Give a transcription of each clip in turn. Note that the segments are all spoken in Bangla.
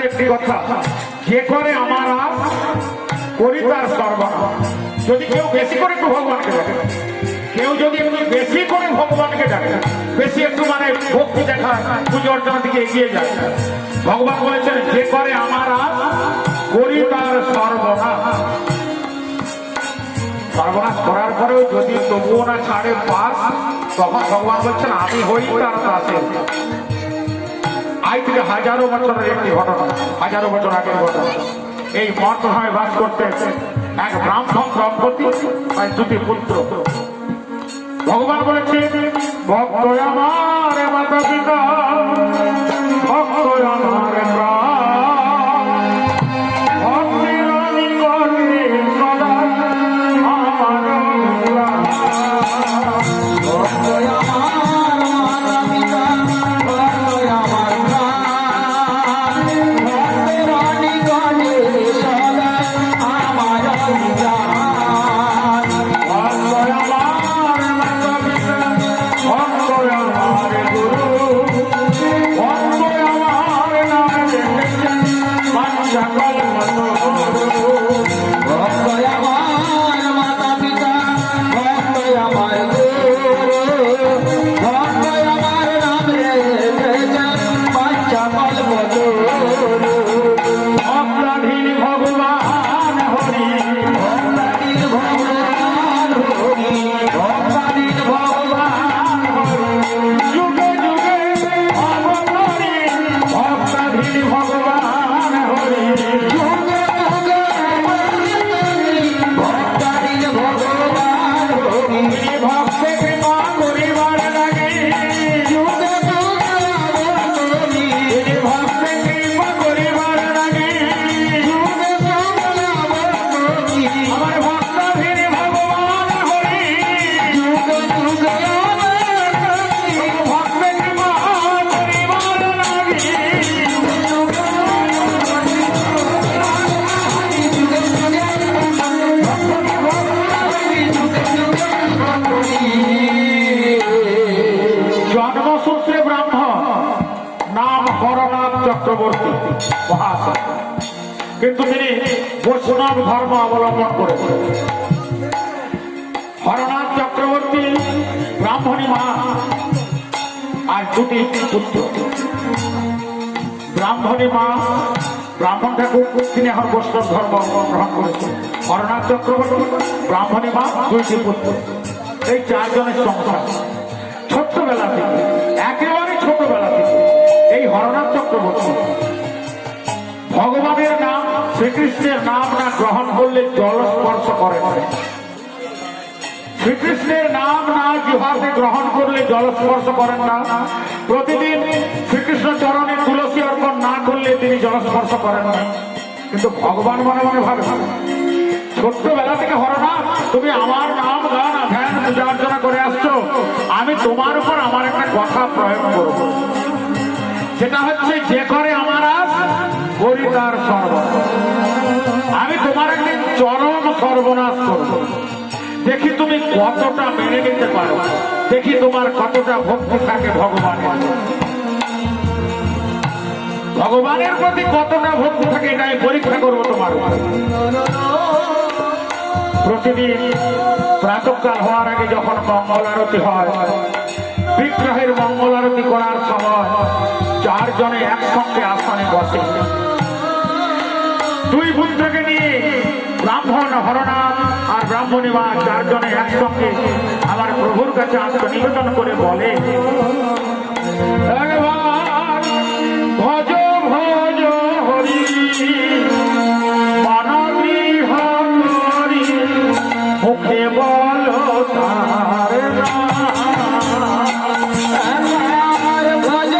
একটি কথা, যে করে আমার আস করি তার সর্বনাশ। যদি কেউ বেশি করে একটু ভগবানকে ডাকে, কেউ যদি একটু বেশি করে ভগবানকে ডাকে, বেশি একটু মানে ভক্তি দেখায়, পুজো অর্চনার দিকে এগিয়ে যায়, ভগবান বলেছেন যে করে আমার আস করি তার সর্বনাশ। সর্বনাশ করার পরেও যদি তবুও না ছাড়ে পাস, তখন ভগবান বলছেন আমি হই তার দাসের। আজ থেকে হাজারো বছরের একটি ঘটনা, হাজারো বছর আগের ঘটনা। এই মর্তধামে বাস করতে এক ব্রাহ্মণ দম্পতি আর দুটি পুত্র। ভগবান বলেছে ভক্ত আমার মাতা পিতা, ভক্ত আমার প্রাণ, ভক্তির নিকটে সদা আমার প্রাণ। ভক্ত আমার মাতা পিতা, ভক্ত আমার প্রাণ, ভক্তের নিকটে সদা আমার প্রাণ। ভক্ত আমার মাতা পিতা, ভক্ত আমার গুরু, ভক্ত আমার নাম রেখেছেন বাঞ্ছা কল্পতরু। ভক্ত আমার মাতা পিতা, ভক্ত আমার গুরু, ভক্ত আমার নাম রেখেছেন বাঞ্ছা কল্পতরু। ভক্তাধীন ভগবান হরি, ভক্তাধীন ভগবান হরি, ভক্তাধীন ভগবান হরি, যুগে যুগে ভগবানী, ভক্তাধীন ভগবান হরি, যুগে যুগে ভক্তাধীন ভগবান হরি। ভক্তে কৃপা করিবার লাগে, যুগে যুগে ভগবানী, ভক্তে কৃপা করিবার লাগে, যুগে যুগে ভগবানী। আমার ভক্তাধীন ভগবান হরি, যুগে যুগে ভক্তে কৃপা করিবার লাগে, জন্মসূত্রে ব্রাহ্মণ, নাম হরনাথ চক্রবর্তী মহাশয়, কিন্তু তিনি বৈষ্ণব ধর্ম অবলম্বন করেছেন। হরনাথ চক্রবর্তী ব্রাহ্মণী মা আর দুটি পুত্র। ব্রাহ্মণী মা, ব্রাহ্মণ ঠাকুর, তিনি এখন বৈষ্ণব ধর্ম গ্রহণ করেছেন। হরনাথ চক্রবর্তী, ব্রাহ্মণী মা, দুইটি পুত্র, এই চারজনের সংসার। ছোট্টবেলা থেকে, একেবারে ছোটবেলা থেকে এই হরনাথ চক্রবর্তী ভগবানের নাম, শ্রীকৃষ্ণের নাম না গ্রহণ করলে জল স্পর্শ করে না। শ্রীকৃষ্ণের নাম না জিহ্বাতে গ্রহণ করলে জল স্পর্শ করেন না। প্রতিদিন শ্রীকৃষ্ণ চরণে তুলসী অর্পণ না করলে তিনি জল স্পর্শ করেন না। কিন্তু ভগবান মনে মনে ভাবে, ছোট্টবেলা থেকে হরনাথ তুমি আমার নাম গান ধ্যান পূজা অর্চনা করে আসছো, আমি তোমার উপর আমার একটা কথা প্রয়োগ করব, সেটা হচ্ছে যে করে আমার আস করি তার সর্বনাশ। আমি তোমার একদিন চরম সর্বনাশ করব, দেখি তুমি কতটা মেনে নিতে পারো, দেখি তোমার কতটা ভক্তি থাকে ভগবানের, ভগবানের প্রতি কতটা ভক্তি থাকে, এটা আমি পরীক্ষা করবো তোমার। প্রতিদিন প্রাতঃকাল হওয়ার আগে যখন মঙ্গল আরতি হয়, বিগ্রহের মঙ্গল আরতি করার সময় চারজনে একসঙ্গে আসনে বসে। দুই পুত্রকে নিয়ে ব্রাহ্মণ হরনাথ আর ব্রাহ্মণী মা চারজনে একসঙ্গে আমার প্রভুর কাছে আত্মনিবেদন করে বলে, ভজ ভজ হরি মনগৃহ করি, মুখে বল তার ভজ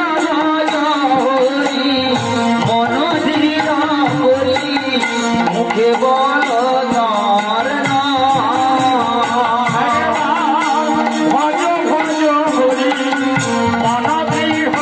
ভজ হরি মনগৃহ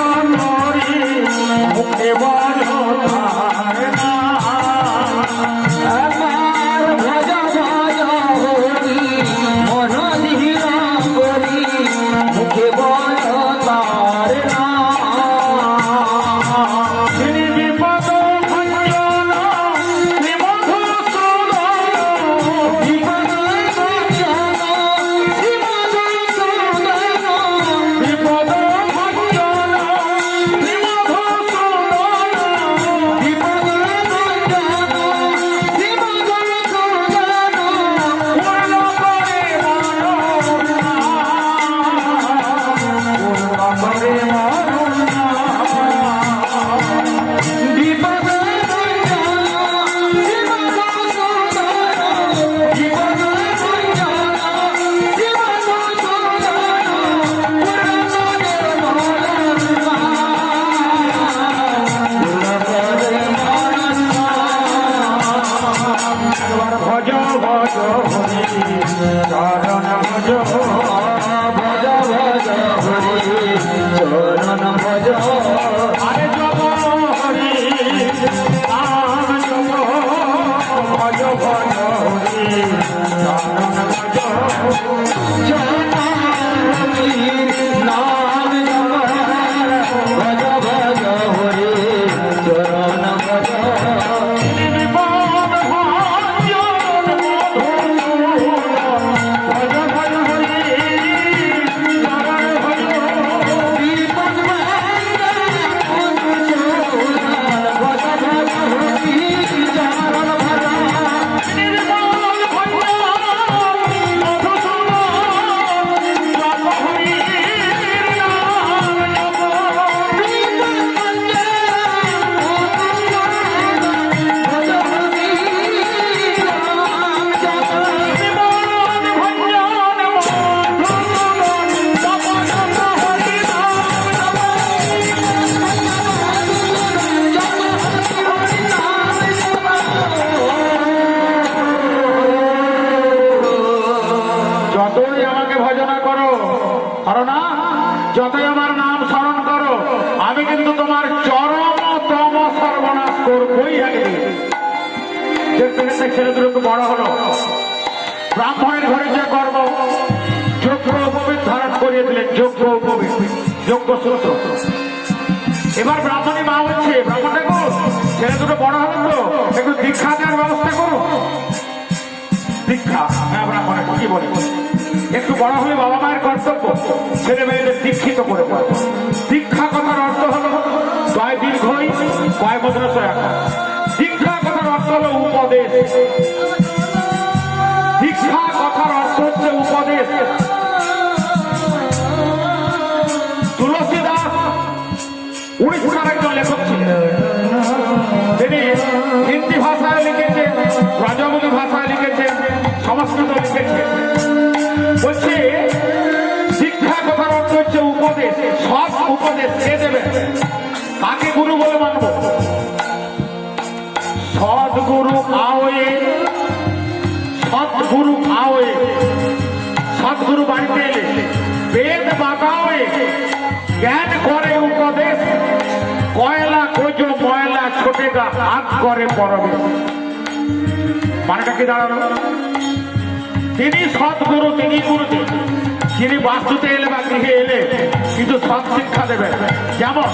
যতই আমার নাম স্মরণ করো আমি কিন্তু তোমার চরমতম সর্বনাশ করবই একদিন। দেখতে দেখতে ছেলে দুটো একটু বড় হলো, ব্রাহ্মণের ঘরে যে কর্ম যোগ্য উপবিদ ধারণ করিয়ে দিলেন, যোগ্য উপবিদ, যোগ্য সূত্র। এবার ব্রাহ্মণী মা বলছে, ব্রাহ্মণ ঠাকুর ছেলে দুটো বড় হলো তো একটু দীক্ষা দেওয়ার ব্যবস্থা করো। দীক্ষা? হ্যাঁ ব্রাহ্মণ কি বলে, একটু বড় হলে বাবা মায়ের কর্তব্য ছেলে মেয়েদের দীক্ষিত করে পড়ে। দীক্ষা কথার অর্থ হলো কয় দীর্ঘই কয় মদ্রাসা রাখা। দীক্ষা কথার অর্থ হলো উপদেশ। দীক্ষা কথার অর্থ হচ্ছে উপদেশ। তুলসীদাস উড়িষ্যার একজন লেখক ছিলেন, তিনি হিন্দি ভাষায় লিখেছেন, ব্রজবুলি ভাষায় লিখেছেন, সংস্কৃত লিখেছেন। বলছে শিক্ষা কথার অর্থ হচ্ছে উপদেশ। সব উপদেশ কে দেবে? কাকে গুরু বলে মানব? সদ্গুরু আওয়ে, সদ্গুরু আওয়ে, সদ্গুরু বাড়িতে এলে বেদ বাতাওয়ে, জ্ঞান করে উপদেশ, কয়লা কোজো ময়লা ছোটেগা হাত করে পরবে। মানেটা কি দাঁড়ালো? তিনি সদ্গুরু, তিনি গুরুদেব, যিনি বাস্তুতে এলে বা গৃহে এলে কিছু সৎ শিক্ষা দেবেন। যেমন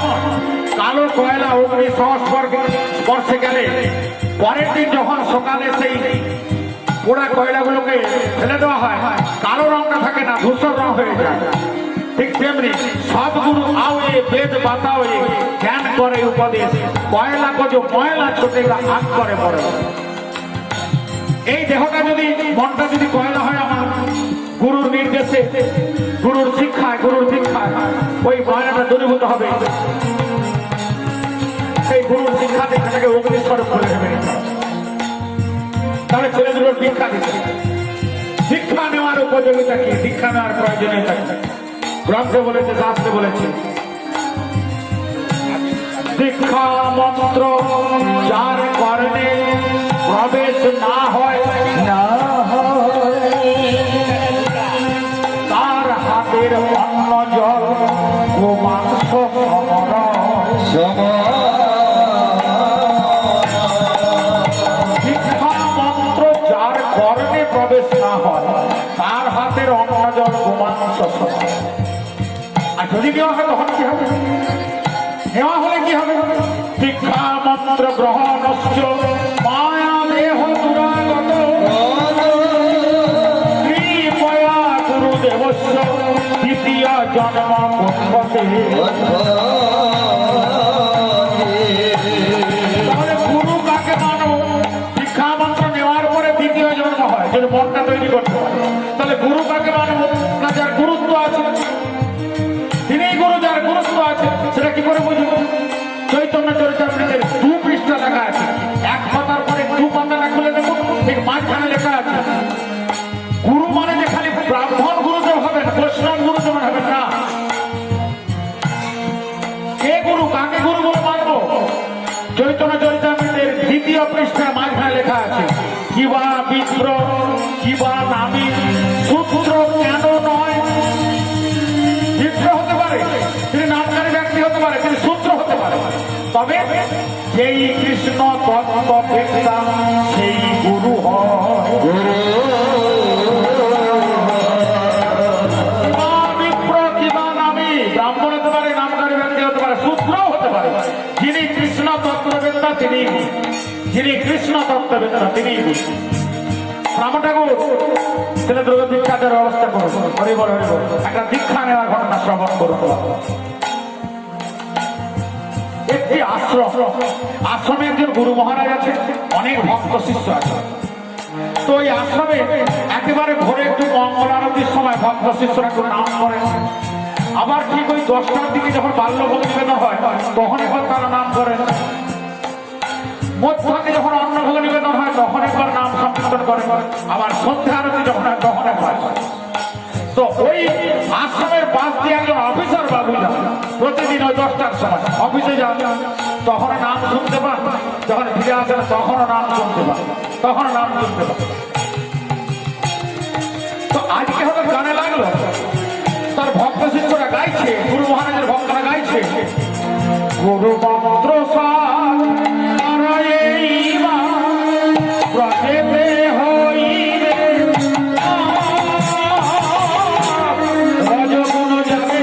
কালো কয়লা অগ্নি স্পর্শে গেলে পরের দিন যখন সকালে সেই পোড়া কয়লাগুলোকে ফেলে দেওয়া হয়, কালো রংটা থাকে না, ধূসর রং হয়ে যায়। ঠিক তেমনি সদ্গুরু আওয়ে বেদ বাতাওয়ে, জ্ঞান করে উপদেশ, কয়লা কজ ময়লা ছোটেগা হাত করে পড়ে। এই দেহটা যদি, মনটা যদি কয়লা হয় আমার গুরুর নির্দেশে, গুরুর শিক্ষায়, গুরুর দীক্ষায় ওই ময়লাটা দূরীভূত হবে। সেই গুরুর শিক্ষা দীক্ষাটাকে অগ্নিস্বরূপ করে নেবে। তাহলে ছেলেগুলোর দীক্ষা দিচ্ছে। শিক্ষা নেওয়ার উপযোগিতা কি, দীক্ষা নেওয়ার প্রয়োজনীয়তা কি? গ্রন্থে বলেছে, শাস্ত্রে বলেছে, দীক্ষা মন্ত্র যার কারণে প্রবেশ না হয়, তার হাতের অন্ন জল ও মাংস দীক্ষা মন্ত্র যার কারণে প্রবেশ না হয় তার হাতের অন্ন জল ও মাংস। আর যদি নেওয়া হয় তখন কি হবে? নেওয়া হলে কি হবে? দীক্ষা মন্ত্র গ্রহণ মায়া দেহ দুরাগত কৃপয়া গুরুদেবস্য দ্বিতীয় জন্ম উৎপত্তি। তাহলে গুরু কাকে মানো? দীক্ষা মন্ত্র নেওয়ার পরে দ্বিতীয় জন্ম হয়, যদি মনটা তৈরি করতে পারে। তাহলে গুরু কাকে মানব? না যার গুরুত্ব আছে, তিনিই গুরু, যার গুরুত্ব আছে। সেটা কি করে বুঝবো? চৈতন্য চরিতামৃতের 2 পৃষ্ঠা লেখা আছে, এক পাতার পরে 2 পাতাটা খুলে দেখুন, ঠিক মাঝখানে লেখা আছে গুরু মানে যে খালি ব্রাহ্মণ গুরুদেব হবেন, বৈষ্ণব গুরুদেব হবেন না। কে গুরু, কাকে গুরু বলে মানবো? চৈতন্য চরিতামৃতের 2য় পৃষ্ঠার মাঝখানে লেখা আছে, কিবা বিপ্র কিবা নামী সূত্র কেন নয়। বিপ্র হতে পারে, তিনি নামকারী ব্যক্তি হতে পারে, তিনি সূত্র হতে পারে, তবে যেই কৃষ্ণ তত্ত্ব বেত্তা সেই গুরু হয়। বিপ্র কিবা নামী, ব্রাহ্মণ হতে পারে, নামকারী ব্যক্তি হতে পারে, সূত্রও হতে পারে। যিনি কৃষ্ণ তত্ত্ববেত্তা তিনি, যিনি কৃষ্ণ তত্ত্ববেত্তা তিনি গুরু। ব্রাহ্মণ ঠাকুর ছেলে দুর্গ দীক্ষা দেওয়ার ব্যবস্থা করুন। হরি বল, হরি বল। একটা দীক্ষা নেওয়ার ঘটনা শ্রবণ করুন। একটি আশ্রম, আশ্রমে একজন গুরু মহারাজ আছে, অনেক ভক্ত শিষ্য আছে। তো ওই আশ্রমে একেবারে ভোরে একটু মঙ্গল আরতির সময় ভক্ত শিষ্যরা একটু নাম করেন। আবার ঠিক ওই 10টার দিকে যখন বাল্যভোগ নিবেদন হয় তখন একবার তারা নাম করেন। মধ্যাহ্নে যখন অন্নভোগ নিবেদন হয় তখন একবার নাম সংকীর্তন করে। আবার সন্ধ্যা আরতি যখন হয় তখন একবার। তো ওই আশ্রমের পাশ দিয়ে একজন অফিসার বাবু যান, প্রতিদিন ওই 10টার সময় অফিসে যান, তখন নাম শুনতে পান, যখন ফিরে আসেন তখনও নাম শুনতে পান, তখনও নাম শুনতে পান। তো আজকে হয়তো গানে লাগলো, তার ভক্ত শিষ্যরা গাইছে, গুরু মহারাজের ভক্তরা গাইছে, গুরু মন্ত্র ব্রজেতে হইবে রজগুণ যাবে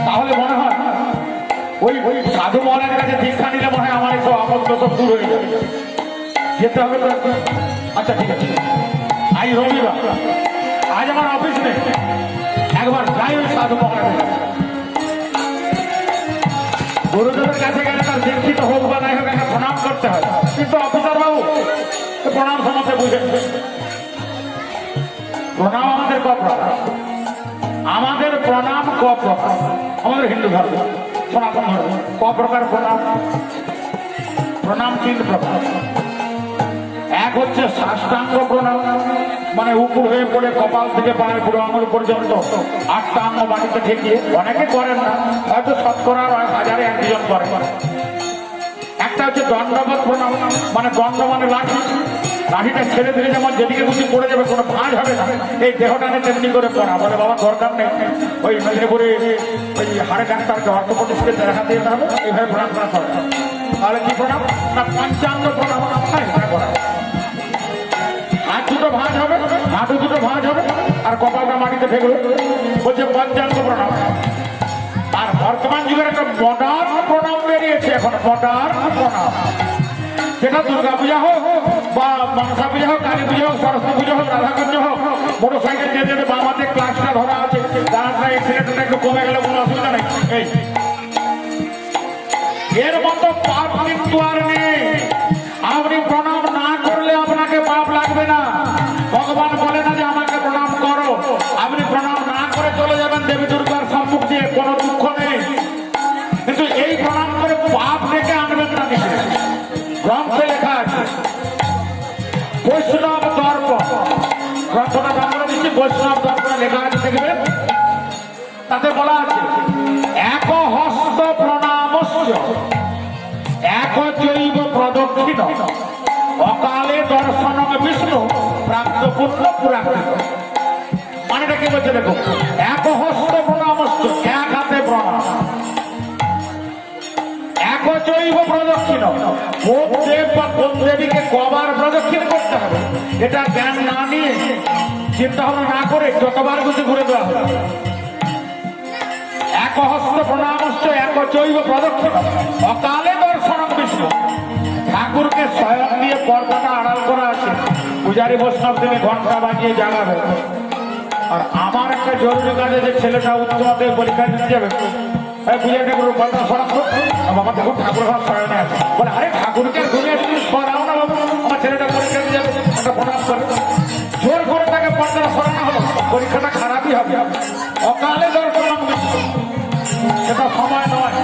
তাহলে মনে হয় ওই সাধু মহারাজের কাছে দীক্ষা নিলে মনে হয় আমার একটু আপত্তি সব দূর হয়ে যাবে, যেতে হবে তো। আচ্ছা ঠিক আছে, আজ রবিবার, আজ আমার অফিস নেই, একবার যাই ওই সাধু মহারাজের গুরুদেবের কাছে গেলে তার দীক্ষিত হোক বা নাই হোক একটা প্রণাম করতে হয়। কিন্তু অফিসার বাবু প্রণাম সমাজে বুঝে, প্রণাম আমাদের কপ্রকার, আমাদের প্রণাম কপ্রকার, আমাদের হিন্দু ধর্ম সনাতন ধর্ম কপ্রকার প্রণাম। প্রণাম তিন প্রকার। এক হচ্ছে সাষ্টাঙ্গ প্রণাম, মানে উপর হয়ে পড়ে কপাল থেকে পায়ের পুরো আঙুল পর্যন্ত 8টা আঙ্গ বাড়িতে ঠেকিয়ে, অনেকে করেন না, হয়তো শতকরার 1000-এ 1 জন করে। একটা হচ্ছে দণ্ডবত প্রণাম, মানে দণ্ড মানে লাঠি, লাঠিটা ছেড়ে দিলে যেমন যেদিকে খুশি পড়ে যাবে, কোনো ভাঁজ হবে না, এই দেহটাকে তেমনি করে পড়া। বলে বাবা দরকার নেই, ওই মেদিনীপুরে ওই হাড়ে ডাক্তারকে অর্থোপেডিক্সকে দেখা দিয়ে হবে, এইভাবে প্রণাম করা হবে। তাহলে কি প্রণাম না পঞ্চাঙ্গ প্রণাম করা। হাত দুটো ভাঁজ হবে, হাঁটু দুটো ভাঁজ হবে, আর কপালটা মাটিতে ফেলবে, বলছে পঞ্চাঙ্গ প্রণাম। আর বর্তমান যুগের একটা মডার্ন প্রণাম বেরিয়েছে এখন, মডার্ন প্রণাম, সেটা দুর্গা পূজা হোক বা মনসা পূজা হোক, কালী পূজা হোক, সরস্বতী পুজো হোক, রাধাকুঞ্জ হোক, মোটর সাইকেল যেতে যেতে বামাতে ক্লাসটা ধরা আছে, রাস্তা অ্যাক্সিডেন্টটা একটু কমে গেলে কোনো অসুবিধা নেই। এই এর মতো পাপ কিন্তু আর নেই। আপনি প্রণাম না করলে আপনাকে পাপ লাগবে না। ভগবান বলে না যে আমাকে প্রণাম করো, আপনি প্রণাম না করে চলে যাবেন দেবী দুর্গার সম্মুখ দিয়ে, কোনো দুঃখ নেই। কিন্তু এই প্রণাম করে পাপ ডেকে আনবেন না। গ্রন্থে লেখা আছে বৈষ্ণব দর্প, গ্রন্থটা আমরা দিচ্ছি, বৈষ্ণব দর্পণে লেখা আছে, দেখবেন তাতে বলা আছে এক হস্ত প্রণামস্য এক জৈব প্রদক্ষিণ অকালে দর্শন বিষ্ণু প্রাপ্ত পুণ্য পুরাকৃত। মানেটা কি বলছে দেখো, এক হস্ত প্রণামস্য, এক হাতে প্রণাম, এক জৈব প্রদক্ষিণ, কোন দেব বা কোন দেবীকে কবার প্রদক্ষিণ করতে হবে এটা জ্ঞান না নিয়ে, চিন্তা ভাবনা না করে যতবার খুশি ঘুরে দেওয়া হবে। এক হস্ত প্রণামস্য এক জৈব প্রদক্ষিণ অকালে দর্শন বিষ্ণু। ঠাকুরকে স্বয়ং দিয়ে পর্দাটা আড়াল করা আছে, পূজারী বৈষ্ণব থেকে ঘন্টা বাজিয়ে জানাবে, আর আমার একটা জরুরি কাজ আছে, ছেলেটা উচ্চ মাধ্যমিক পরীক্ষা দিতে যাবে, বুঝে করো কথা সরাবো। বাবা দেখো ঠাকুর ঘর সরানো আছে, বলে আরে ঠাকুরকে ঘুরে তুমি সরাও না বাবা, আমার ছেলেটা পরীক্ষা দিয়ে যাবে, একটা প্রণাম করে জোর করে তাকে পর্দাটা সরানো হলো, পরীক্ষাটা খারাপই হবে। অকালে দর্শন সেটা সময় নয়,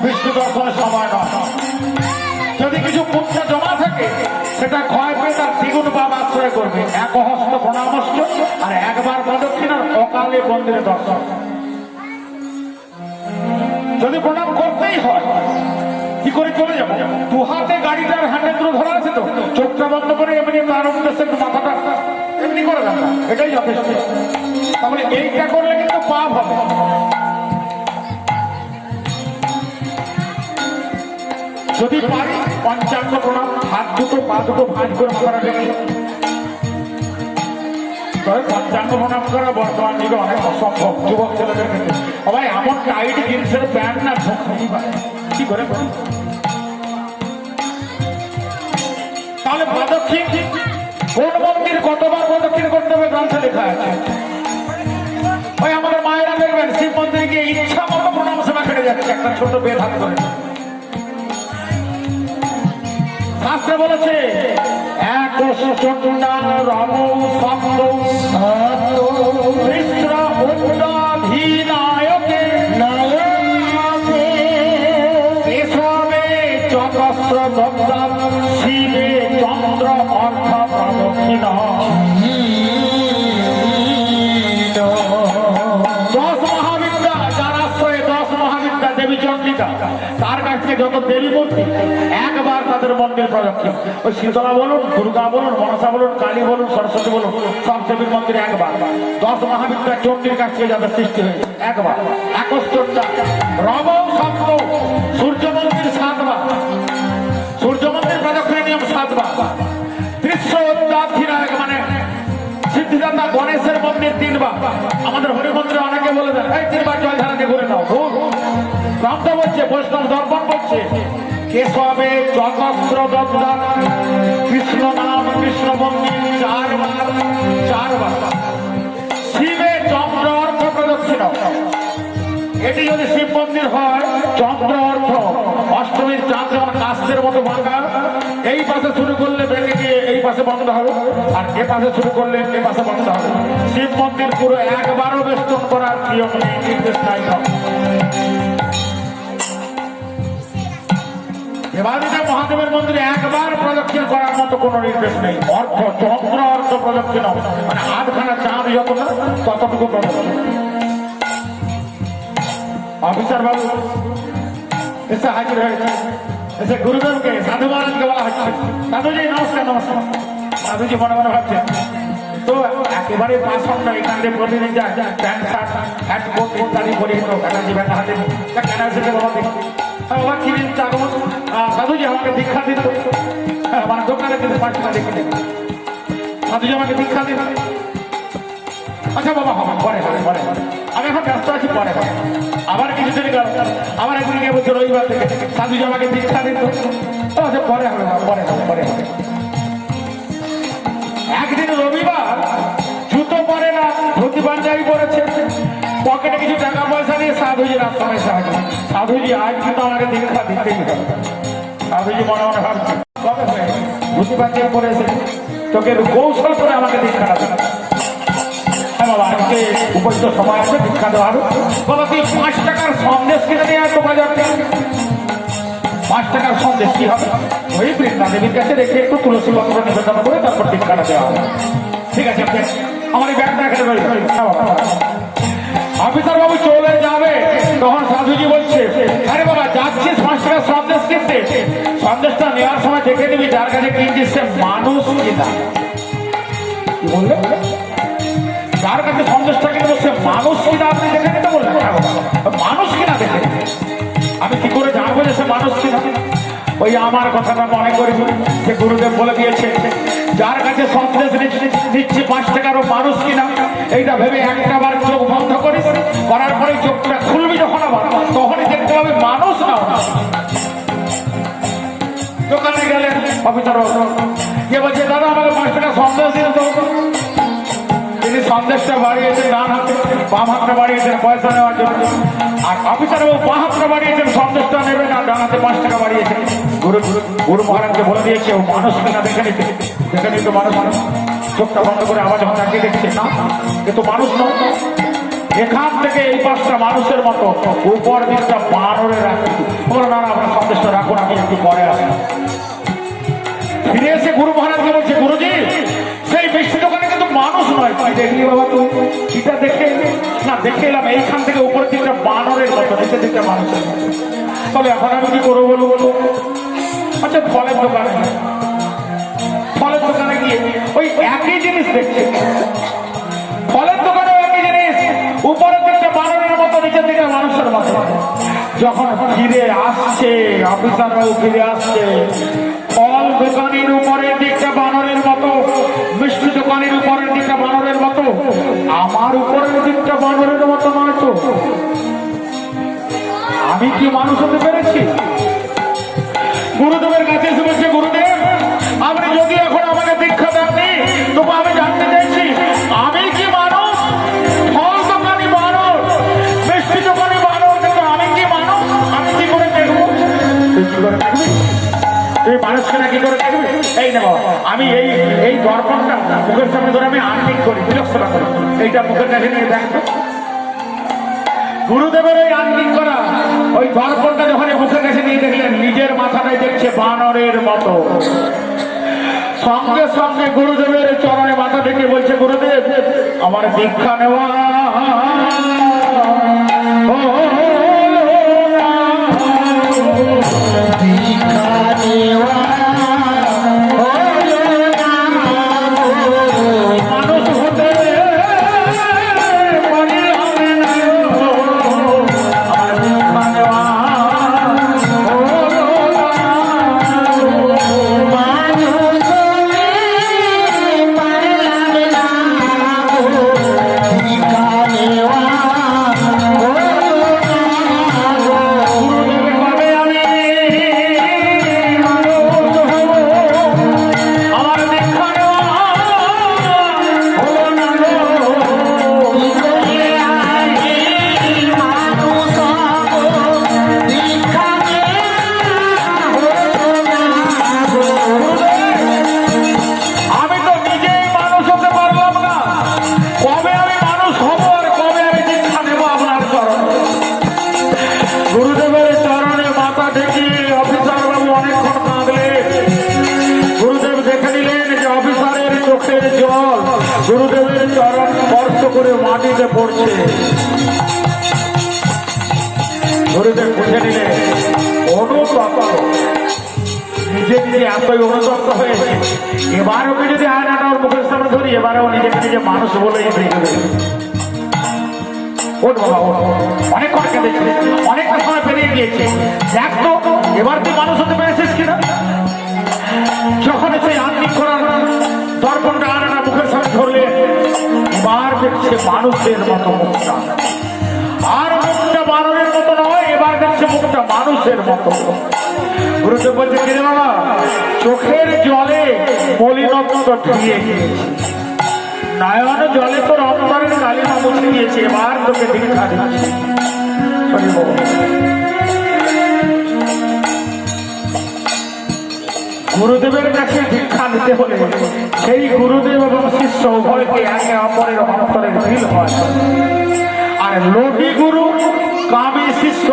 বিষ্ণু দর্শনের সময় নয়। যদি কিছু পুণ্য জমা থাকে সেটা ক্ষয় পেয়ে তার দ্বিগুণ পাপ আশ্রয় করবে। এক হস্ত প্রণামস্ত আর একবার প্রদক্ষিণার অকালে মন্দিরে দর্শন। যদি প্রণাম করতেই হয় কি করে চলে যাবো? দু হাতে গাড়িটার হ্যান্ডেল ধরা আছে তো, চোখটা বন্ধ করে এমনি তার উদ্দেশ্যে মাথাটা এমনি করে রাখা, এটাই যথেষ্ট। তাহলে এইটা করলে কিন্তু পাপ হবে। যদি পারি পঞ্চাঙ্গ প্রণাম, হাত দুটো পা দুটো ভাঁজ করে মাথাটা রেখে, তবে পঞ্চাঙ্গ প্রণাম করা বর্তমান যুগে অনেক অসম্ভব যুবক ছেলেদের ক্ষেত্রে। সবাই এমন টাইট জিন্সের প্যান্ট না ঝোঁকি পায়, কি করে? তাহলে প্রদক্ষিণ কোন মন্দির কতবার প্রদক্ষিণ করতে হবে গ্রন্থে লেখা আছে। ওই আমাদের মায়েরা দেখবেন শিব মন্দিরে গিয়ে ইচ্ছা মতো প্রণাম সেবা কেটে যাচ্ছে, একটা ছোট বেদ হাত করে। শাস্ত্রে বলেছে শিবে চন্দ্র অর্থ প্রদক্ষিণ। 10 মহাবিদ্যা যার আশ্রয়ে 10 মহাবিদ্যা দেবী চন্দ্রিকা, তার কাছ থেকে যত দেবী মূর্তি একবার তাদের মন্দির প্রদক্ষিণ। ওই শীতলা বলুন, দুর্গা বলুন, মনসা বলুন, কালী বলুন, সরস্বতী বলুন, সব দেবীর মন্দিরে একবার। 10 মহাবিদ্যা চন্ডীর কাছ থেকে যাদের সৃষ্টি হয়েছে একবার। একশ্চর্যা রব সপ্ত, সূর্য মন্দির 7 বার, সূর্য মন্দির প্রদক্ষিণের নিয়ম 7 বার। ত্রিশূদ্ধাধিনায়ক মানে সিদ্ধিদাতা গণেশের মন্দির 3 বার। আমাদের হরি মন্দিরে অনেকে বলে দেন এই 3 বার জয়ধারাকে ঘুরে নাও। গ্রন্থ বলছে, বৈষ্ণব দর্পণ বলছে কেশবে চকস্র দগ্ধা কৃষ্ণ নাম কৃষ্ণ মন্দির 4 বার, 4 বার। শিবে চন্দ্র অর্থ প্রদক্ষিণ। এটি যদি শিব মন্দির হয়, চন্দ্র অর্থ অষ্টমীর চাঁদ যেমন কাস্তের মতো বাঁকা, এই পাশে শুরু করলে বেঁকে গিয়ে এই পাশে বন্ধ হবে, আর এ পাশে শুরু করলে এ পাশে বন্ধ হবে। শিব মন্দির পুরো একবারও বেষ্টন করার নিয়ম নেই, নির্দেশ নাই। দেবাদিদেব মহাদেবের মন্দিরে একবার প্রদক্ষিণ করার মতো কোন নির্দেশ নেই। অর্থ চন্দ্র অর্থ প্রদক্ষিণ মানে আধখানা চাঁদ যত না ততটুকু প্রদক্ষিণ। অফিসার বাবু এসে হাজির হয়েছে, এসে গুরুদেবকে সাধু মহারাজকে বলা হচ্ছে সাধুজি নমস্কার। নমস্কার। সাধুজি মনে মনে ভাবছেন তো একেবারে পাঁচটা এখানে প্রতিদিন যায় প্যান্ট শার্ট হ্যাট কোট ইত্যাদি পরে ব্যাটা হাতে কেন এসেছে বাবা দেখি। বাবা কি দিন সাধুজি আমাকে দীক্ষা দিত, আমার দোকানে কিন্তু 5 টাকা দেখে দেবে, সাধুজি আমাকে দীক্ষা দিন। আচ্ছা বাবা হবে পরে পরে, আমি এখন ব্যস্ত আছি, পরে আবার কিছুদিন গেল, আবার একদিন গিয়ে বলছে রবিবার থেকে সাধুজি আমাকে দীক্ষা দিত। আচ্ছা পরে হবে, পরে হবে, পরে হবে। একদিন রবিবার জুতো পরে না, ধুতি পাঞ্জাবি পরেছে, পকেটে কিছু টাকা পয়সা দিয়ে সাধুজির আশ্রমে সাহায্য। সাধুজি আজ কিন্তু আমাকে দীক্ষা দিতেই হবে। সাধুজি মনে মনে ভাবছে কবে হয়ে ধুতি পাঞ্জাবি পরে এসেছে, তোকে কৌশল করে আমাকে দীক্ষাটা দেবে। হ্যাঁ বাবা, আজকে উপযুক্ত সময় আছে দীক্ষা দেওয়া হবে। বাবা তুই 5 টাকার সন্দেশ কিনে নিয়ে আসতো বাজার থেকে। 5 টাকার সন্দেশ কি হবে? ওই বৃন্দা দেবীর কাছে রেখে একটু তুলসী পত্র নিবেদন করে তারপর দীক্ষাটা দেওয়া হবে। ঠিক আছে, আমার এই ব্যাগটা এখানে রয়েছে। অফিসার বাবু চলে যাবে, তখন সাধুজি বলছে আরে বাবা যাচ্ছিস 5 টাকার সন্দেশ কিনতে, সন্দেশটা নেওয়ার সময় দেখে নিবি যার কাছে কিনছিস সে মানুষ কিনা। কি বললে? যার কাছে সন্দেশটা কিনবো সে মানুষ কিনা আপনি দেখে নিতে বললেন? মানুষ কিনা দেখে। আমি কি করে জানবো যে সে মানুষ কিনা? ওই আমার কথাটা মনে করি যে গুরুদেব বলে দিয়েছে যার কাছে সন্দেশ দিচ্ছি 5 টাকারও মানুষ কিনা, এইটা ভেবে একটা বার চোখ বন্ধ করিস, করার পরে চোখটা খুলবি যখন আবার তখনই দেখতে হবে মানুষ না। দোকানে গেলেন অফিসার কে বলছে দাদা আমাকে 5 টাকা সন্দেশ দিন তো। তিনি সন্দেশটা বাড়িয়েছেন ডান হাতে, বাম হাতটা বাড়িয়েছেন পয়সা নেওয়ার জন্য। আর অফিসার বাবু বাম হাতটা বাড়িয়েছেন সন্দেশটা নেবেন, আর ডান হাতে 5 টাকা বাড়িয়েছেন। গুরু মহারাজকে বলে দিয়েছে ও মানুষ কিনা দেখে নিতে। দেখে নিতে মানুষ, চোখটা বন্ধ করে আবার যখন তাকিয়ে দেখছে না কিন্তু মানুষ নয়। এখান থেকে এই পাশটা মানুষের মতো, উপর দিকটা বানরের রাখি। বলো না না আপনার সন্দেশটা রাখুন, আমি একটু পরে আসি। ফিরে এসে গুরু মহারাজকে বলছে গুরুজি সেই মিষ্টি দোকানে কিন্তু মানুষ নয়। তুই দেখলি বাবা, তুই এটা দেখে না? দেখে এলাম এইখান থেকে উপরের দিকটা বানরের মতো, নিচের দিকটা মানুষের মতো। তাহলে এখন আমি কি করবো বলো বলো? আচ্ছা ফলের দোকানে, ফলের দোকানে গিয়ে ওই একই জিনিস দেখছে। ফলের দোকানে একই জিনিস, উপরের দিকটা বানরের মতো, নিচের দিকটা মানুষের মতো। যখন ফিরে আসছে অফিসাররাও ফিরে আসছে, ফল দোকানের উপরের দিকটা বানরের মতো, মিষ্টি দোকানের উপরের দিকটা বানরের মতো, আমার উপরের দিকটা বানরের মতো নয় তো? আমি কি মানুষ হতে পেরেছি? গুরুদেবের কাছে এসে বলছে গুরুদেব আপনি যদি এখন আমাকে দীক্ষা দেননি, তবু আমি জানতে চাইছি আমি কি মানুষ? ফল দোকানি বানর, মিষ্টি দোকানি বানর, কিন্তু আমি কি মানুষ? আমি কি করে দেখবো? তুই কি করে দেখবি? তুই মানুষকে না কি করে দেখবি? এই নেব আমি এই দর্পণটা মুখের সামনে ধরে আমি আর্নিং করি, বিলক্ষণা করি, এইটা মুখের কাছে নিয়ে দেখতো। গুরুদেবের ওই আর্নিং করা ওই দর্পণটা যখন মুখের কাছে নিয়ে দেখলেন, নিজের মাথাটাই দেখছে বানরের মতো। সঙ্গে সঙ্গে গুরুদেবের চরণে মাথা থেকে বলছে গুরুদেব আমার দীক্ষা নেওয়া গুরুদেবের চরণ স্পর্শ করে মাটিতে পড়ছে। গুরুদেব বুঝে নিলে অনুতপ্ত, নিজে নিজে এতই অনুতপ্ত হয়েছে। এবার ওকে যদি আয়নাটা ওর মুখের সামনে ধরি, এবারেও নিজেকে নিজে মানুষ বলেই দেখবে। ওর বাবা অনেকক্ষণ কেঁদেছে, অনেকটা সময় পেরিয়ে গিয়েছে, দেখ তো এবার তুই মানুষ হতে পেরেছিস কিনা। যখন সেই আর্নিং করার দর্পণটা আয়নাটা মুখের সামনে ধরলে, এবার দেখছে মানুষের মতো মুখটা, আর মুখটা বানরের মতো নয়, এবার দেখছে মুখটা মানুষের মতো। গুরুদেব বলছে কিরে বাবা, চোখের জলে মলিনত্ব ধুয়ে গিয়েছে, নয়ন জলে তোর অন্তরের কালিমা মুছে গিয়েছে, এবার তোকে দীক্ষা দিচ্ছি। গুরুদেবের কাছে দীক্ষা নিতে হলে সেই গুরুদেব এবং শিষ্য উভয়কে একে অপরের অন্তরের মিল হয়। আর লোভী গুরু কামী শিষ্য,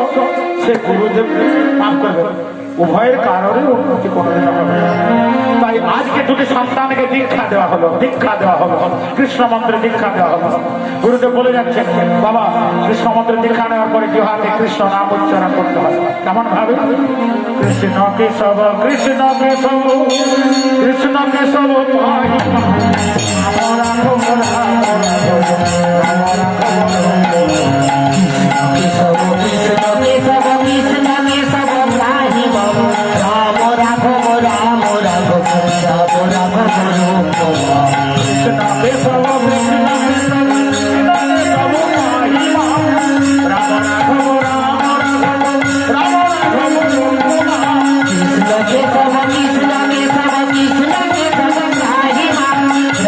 সে গুরুদেব নাম করবে, উভয়ের কারণে উন্নতি কোনোদিন হবে। তাই আজকে দুটি সন্তানকে দীক্ষা দেওয়া হলো, দীক্ষা দেওয়া হলো, কৃষ্ণ মন্ত্রে দীক্ষা দেওয়া হলো। গুরুদেব বলে যাচ্ছেন বাবা কৃষ্ণ মন্ত্রে দীক্ষা নেওয়ার পরে জিহ্বাতে কৃষ্ণ নাম উচ্চারণ করতে হয়। কেমন ভাবে? কৃষ্ণ কেশব কৃষ্ণ কেশব কৃষ্ণ কেশব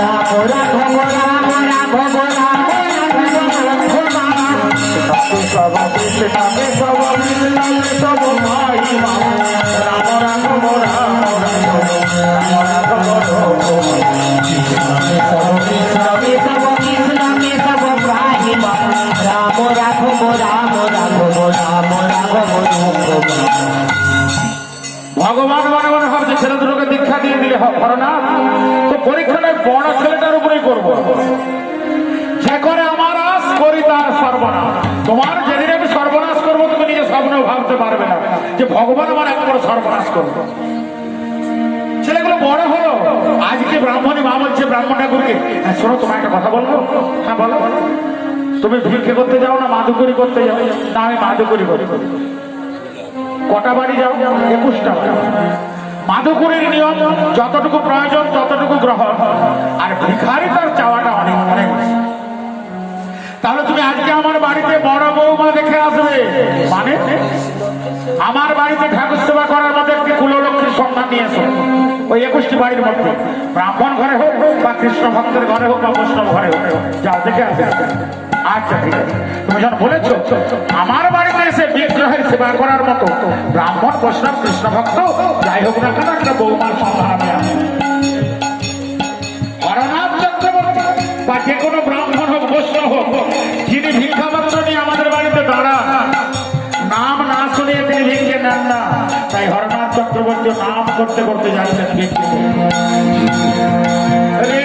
রাম রাম রাম রাম ভগবান মনে মনে ভাবছে ছেলে দুটোকে দীক্ষা দিয়ে দিলে হবে না, তো পরীক্ষাটা বড় ছেলেটার উপরেই করবো। যে করে আমার আশ করি তার সর্বনাশ। তোমার যেদিন আমি সর্বনাশ করবো তুমি নিজে স্বপ্নেও ভাবতে পারবে না যে ভগবান আমার একবার সর্বনাশ করবো। ছেলেগুলো বড় হলো, আজকে ব্রাহ্মণী মা বলছে ব্রাহ্মণ ঠাকুরকে, হ্যাঁ শোনো তোমার একটা কথা বলবো। হ্যাঁ বলো। তুমি ভিক্ষে করতে যাও না মাদুকরি করতে যাও? না আমি মাদুকরি করি। কটা বাড়ি যাও? 21টা বাড়ি। মাদুকরির নিয়ম যতটুকু প্রয়োজন ততটুকু গ্রহণ, আর ভিখারি তার চাওয়াটা অনেক অনেক। তাহলে তুমি আজকে আমার বাড়িতে বড় বৌমা দেখে আসবে, মানে আমার বাড়িতে ঠাকুর সেবা করার মধ্যে একটি কুললক্ষ্মীর সন্ধান নিয়ে এসো। ওই 21টি বাড়ির মধ্যে ব্রাহ্মণ ঘরে হোক বা কৃষ্ণ ভক্তের ঘরে হোক বা বৈষ্ণব ঘরে হোক, যাও দেখে আসবে। আচ্ছা ঠিক আছে, তুমি যখন বলেছো আমার বাড়িতে এসে বিগ্রহের সেবা করার মতো ব্রাহ্মণ বৈষ্ণব কৃষ্ণ ভক্ত যাই হোক না কেন একটা বৌমার সন্ধান আমি আনি। হরনাথ চক্রবর্তী বা যে কোনো ব্রাহ্মণ হোক বৈষ্ণব হোক, যিনি ভিক্ষাপত্র নিয়ে আমাদের বাড়িতে দাঁড়ান, নাম না শুনিয়ে তিনি ভিক্ষে নেন না। তাই হরনাথ চক্রবর্তী নাম করতে করতে যাচ্ছেন ভিক্ষে। রে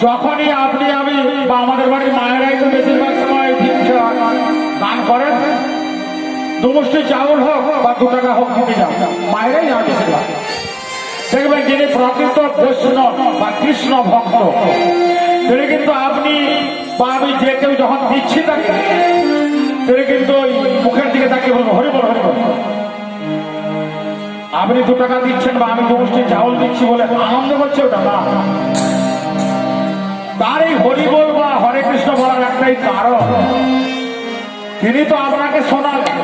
যখনই আপনি আমি বা আমাদের বাড়ির মায়েরাই তো বেশিরভাগ সময় ভিক্ষা দান করেন, দুমুষ্টি চাউল হোক বা 2 টাকা হোক দিতে যান, মায়েরাই না বেশিরভাগ। দেখবেন যিনি প্রকৃত বৈষ্ণব বা কৃষ্ণ ভক্ত, তিনি কিন্তু আপনি বা আমি যে কেউ যখন দিচ্ছি তাকে, তিনি কিন্তু ওই মুখের দিকে তাকে বলবো হরি বল হরি বল। আপনি 2 টাকা দিচ্ছেন বা আমি 2 মুষ্টি চাউল দিচ্ছি বলে আনন্দ করছে ওটা না। তার এই হরি বল বা হরে কৃষ্ণ বলার একটাই কারণ, তিনি তো আপনাকে শোনালেন,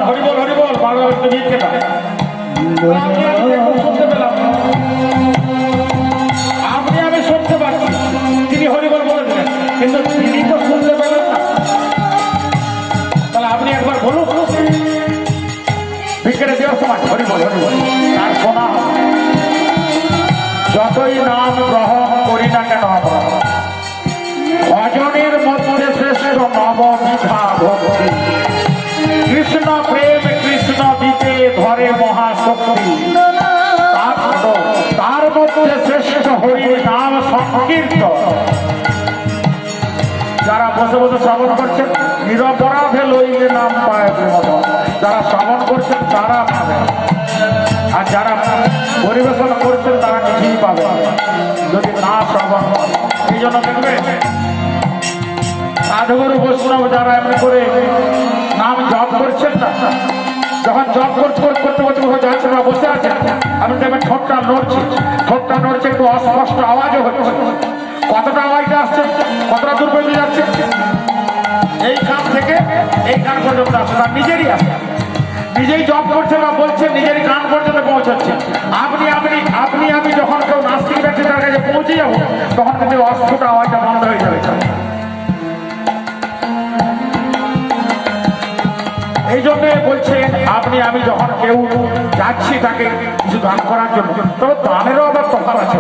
হরি বল বারবার একটু ভিক্ষে দাও। শুনতে পেলাম, আমি শুনতে পাচ্ছি তিনি হরি বল বলে দিলেন, কিন্তু তিনি তো শুনতে পেলেন না। তাহলে আপনি একবার বলুন ভিক্ষেটা দেওয়ার সময় হরি বল তার শোনা হবে। যতই নাম গ্রহণ করি না কেন আমরা, ভজনের মধ্যে শ্রেষ্ঠ নববিধা ভক্তি, কৃষ্ণ প্রেম কৃষ্ণ দিতে ধরে মহাশক্তি, তার মধ্যে শ্রেষ্ঠ হরির নাম সংকীর্তন। যারা বসে বসে শ্রবণ করছেন নিরপরাধে লইলে নাম পায়, যারা শ্রবণ করছেন তারা পাবে, আর যারা পরিবেশন করছেন তারা নিজেই পাবে যদি না শ্রবণ করে। এই জন্য দেখবে সাধুগুরু বৈষ্ণব যারা এমনি করে নাম জপ করছেন না, যখন জপ করতে যাচ্ছেন বা বসে আছেন, আপনি দেখবেন ঠোঁটটা নড়ছে, একটু অস্পষ্ট আওয়াজও হচ্ছে। কতটা আওয়াজটা আসছে, কতটা দূর পর্যন্ত যাচ্ছে, এই কান থেকে এই কান পর্যন্ত আসছে, তার নিজেরই আসছে, নিজেই জপ করছে বা বলছে, নিজেরই কান পর্যন্ত পৌঁছাচ্ছে। আমি যখন কেউ নাস্তিক ব্যক্তি তার কাছে পৌঁছে যাবো, তখন কিন্তু অস্ফুট আওয়াজটা বন্ধ হয়ে যাবে। এই জন্য বলছে আমি যখন কেউ যাচ্ছি তাকে কিছু দান করার জন্য, তবে দানেরও আবার তফাৎ আছে।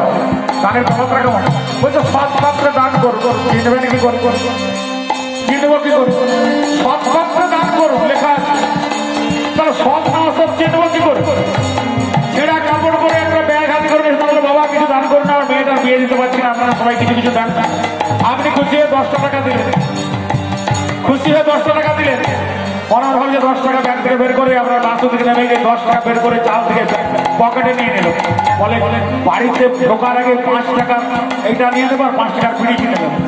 দানের তফাৎটা কেমন বলছে, সৎ পাত্রে দান করবো, কিনবে নাকি করবো, কিনবো কি করবো, সৎ পাত্রে দান করবো লেখা আছে, তাহলে সৎ না সব চিনবো কি করবো। ছেঁড়া কাপড় করে একটা ব্যাগ হাতে করে বাবা কিছু দান করুন, আমার মেয়েটার বিয়ে দিতে পারছি না, আপনারা সবাই কিছু দান। আপনি খুশি হয়ে 10টা টাকা দিলেন, খুশি হয়ে 10টা টাকা দিলেন, মনে ভাবছে 10 টাকা ব্যাগ থেকে বের করে আমরা বাসু থেকে নেমে গিয়ে 10 টাকা বের করে চাল থেকে পকেটে নিয়ে নিল। বলে বাড়িতে ঢোকার আগে 5 টাকা এইটা নিয়ে নেবো আর 5 টাকার বিড়ি কিনে নেবো,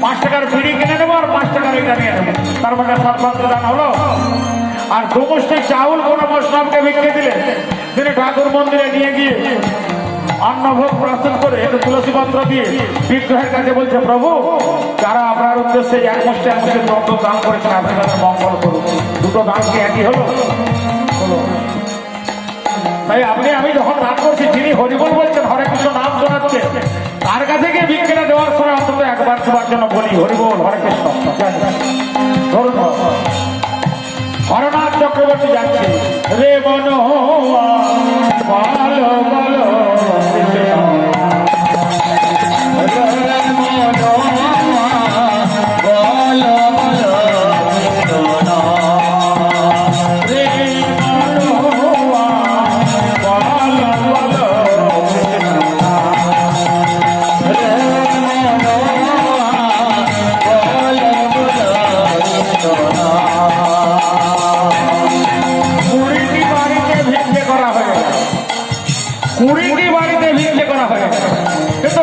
5 টাকার বিড়ি কিনে নেবো আর 5 টাকার এইটা নিয়ে নেবো। তার মানে সৎপাত্র দান হলো। আর 2 মুষ্টি চাউল কোনো বৈষ্ণবকে বিক্রি দিলে তিনি ঠাকুর মন্দিরে নিয়ে গিয়ে অন্নভোগ প্রস্তুত করে একটু তুলসী পত্র দিয়ে বিগ্রহের কাছে বলছে, প্রভু যারা আপনার উদ্দেশ্যে এক মুষ্টি দ্রব্য দান করেছেন আপনি তাদের মঙ্গল করুন। দুটো দান কি একই হলো? তাই আমি যখন দান করছি, যিনি হরিবল বলছেন, হরে কৃষ্ণ নাম শোনাচ্ছে, তার কাছে গিয়ে ভিক্ষেটা দেওয়ার সময় অন্তত একবার সবার জন্য বলি হরিবল হরে কৃষ্ণ। ধরুন হরনাথ চক্রবর্তী যাচ্ছে, রে বলো বলো বলো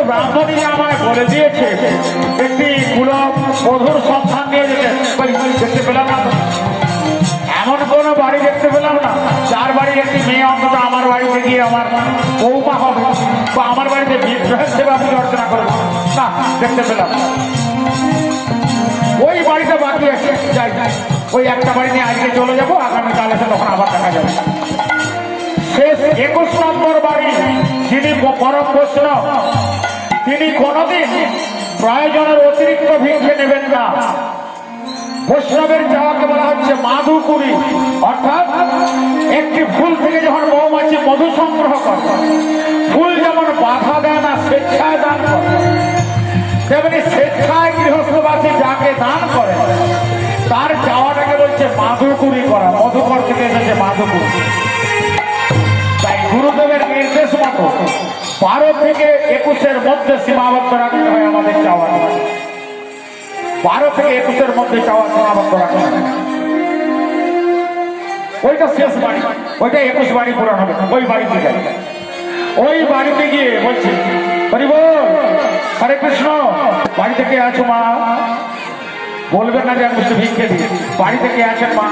ব্রাহ্মণীরা আমায় বলে দিয়েছে একটি মধুর সন্ধান নিয়ে যেতে, দেখতে পেলাম না, এমন কোনো বাড়ি দেখতে পেলাম না যার বাড়ির একটি মেয়ে অন্তত আমার বাড়িতে গিয়ে আমার বৌমা হবে বা আমার বাড়িতে বিগ্রহের সেবা পূজা অর্চনা করবে না, দেখতে পেলাম। ওই বাড়িটা বাকি আছে, যাই ওই একটা বাড়ি নিয়ে আজকে চলে যাবো, আগামীকাল এসে তখন আবার দেখা যাবে। শেষ 21 নম্বর বাড়ি, যিনি পরম বৈষ্ণব, তিনি কোনদিন প্রয়োজনের অতিরিক্ত ভিক্ষে নেবেন না। বৈষ্ণবের যাওয়াকে বলা হচ্ছে মাধুকুরি, অর্থাৎ একটি ফুল থেকে যখন মৌমাছি মধু সংগ্রহ করে, ফুল যেমন বাধা দেয় না, স্বেচ্ছায় দান করে, তেমনি স্বেচ্ছায় গৃহস্থবাসী যাকে দান করে তার যাওয়াটাকে বলছে মাধুকুরি করা। মধুকর থেকে এসেছে মাধুকুরি। তাই গুরুদেবের নির্দেশ মতো 12 থেকে 21-এর মধ্যে সীমাবদ্ধ রাখতে হয় আমাদের চাওয়া। 12 থেকে 21-এর মধ্যে চাওয়া সীমাবদ্ধ রাখতে হয়। ওইটা শেষ বাড়ি, ওইটা 21 বাড়ি পূরণ হবে। ওই বাড়িতে যাই, ওই বাড়িতে গিয়ে বলছে হরি বল হরে কৃষ্ণ। বাড়িতে কে আছো মা? বলবেন না যে আমি ভিক্ষে দিই। বাড়িতে কে আছেন মা?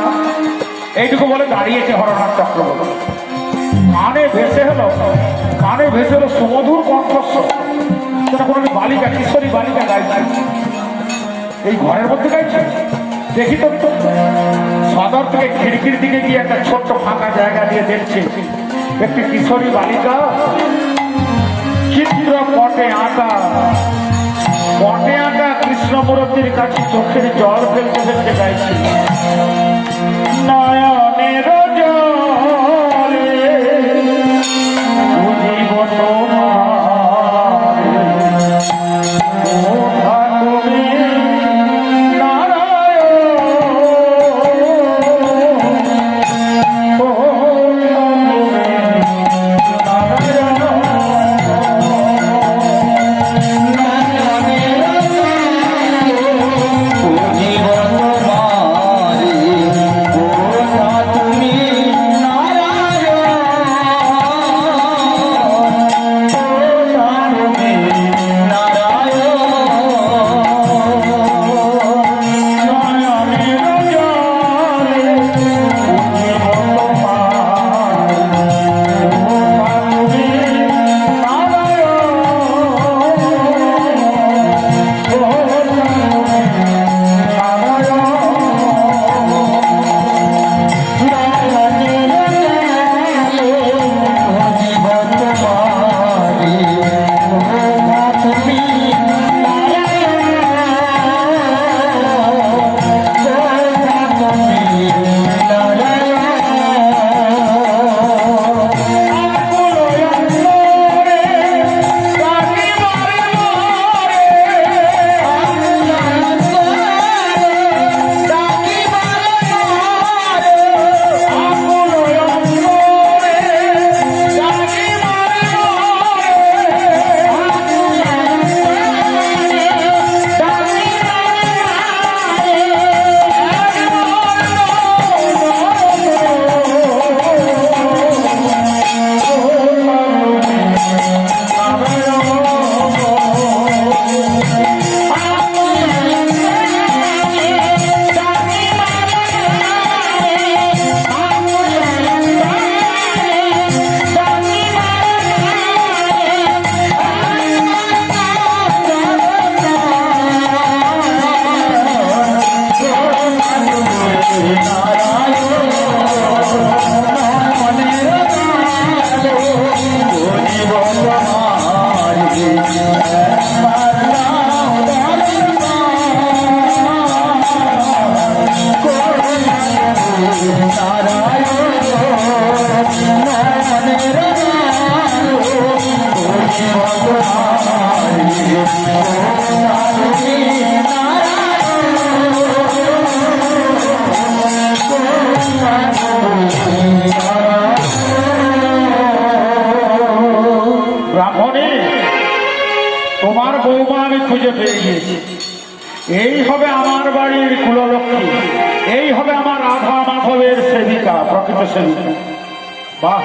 এইটুকু বলে দাঁড়িয়েছে হরনাথ চক্রবর্তী। কানে ভেসে হলো সুমধুর কণ্ঠস্বর। সেটা কোনো বালিকা, কিশোরী বালিকা গাইছে, এই ঘরের মধ্যে গাইছে। দেখি তো সদর থেকে খিড়কির দিকে গিয়ে একটা ছোট্ট ফাঁকা জায়গা দিয়ে দেখছে একটি কিশোরী বালিকা চিত্র পটে আঁকা কৃষ্ণমূর্তির কাছে চোখের জল ফেলতে ফেলতে গাইছে, নয়নের জলে বুঝিব তোমার কোথা তুমি তোমার বৌমা আমি খুঁজে পেয়ে গিয়েছি। এই হবে আমার বাড়ির কুললক্ষ্মী, এই হবে আমার রাধা মাধবের সেবিকা, প্রকৃত সেবিকা। বাহ,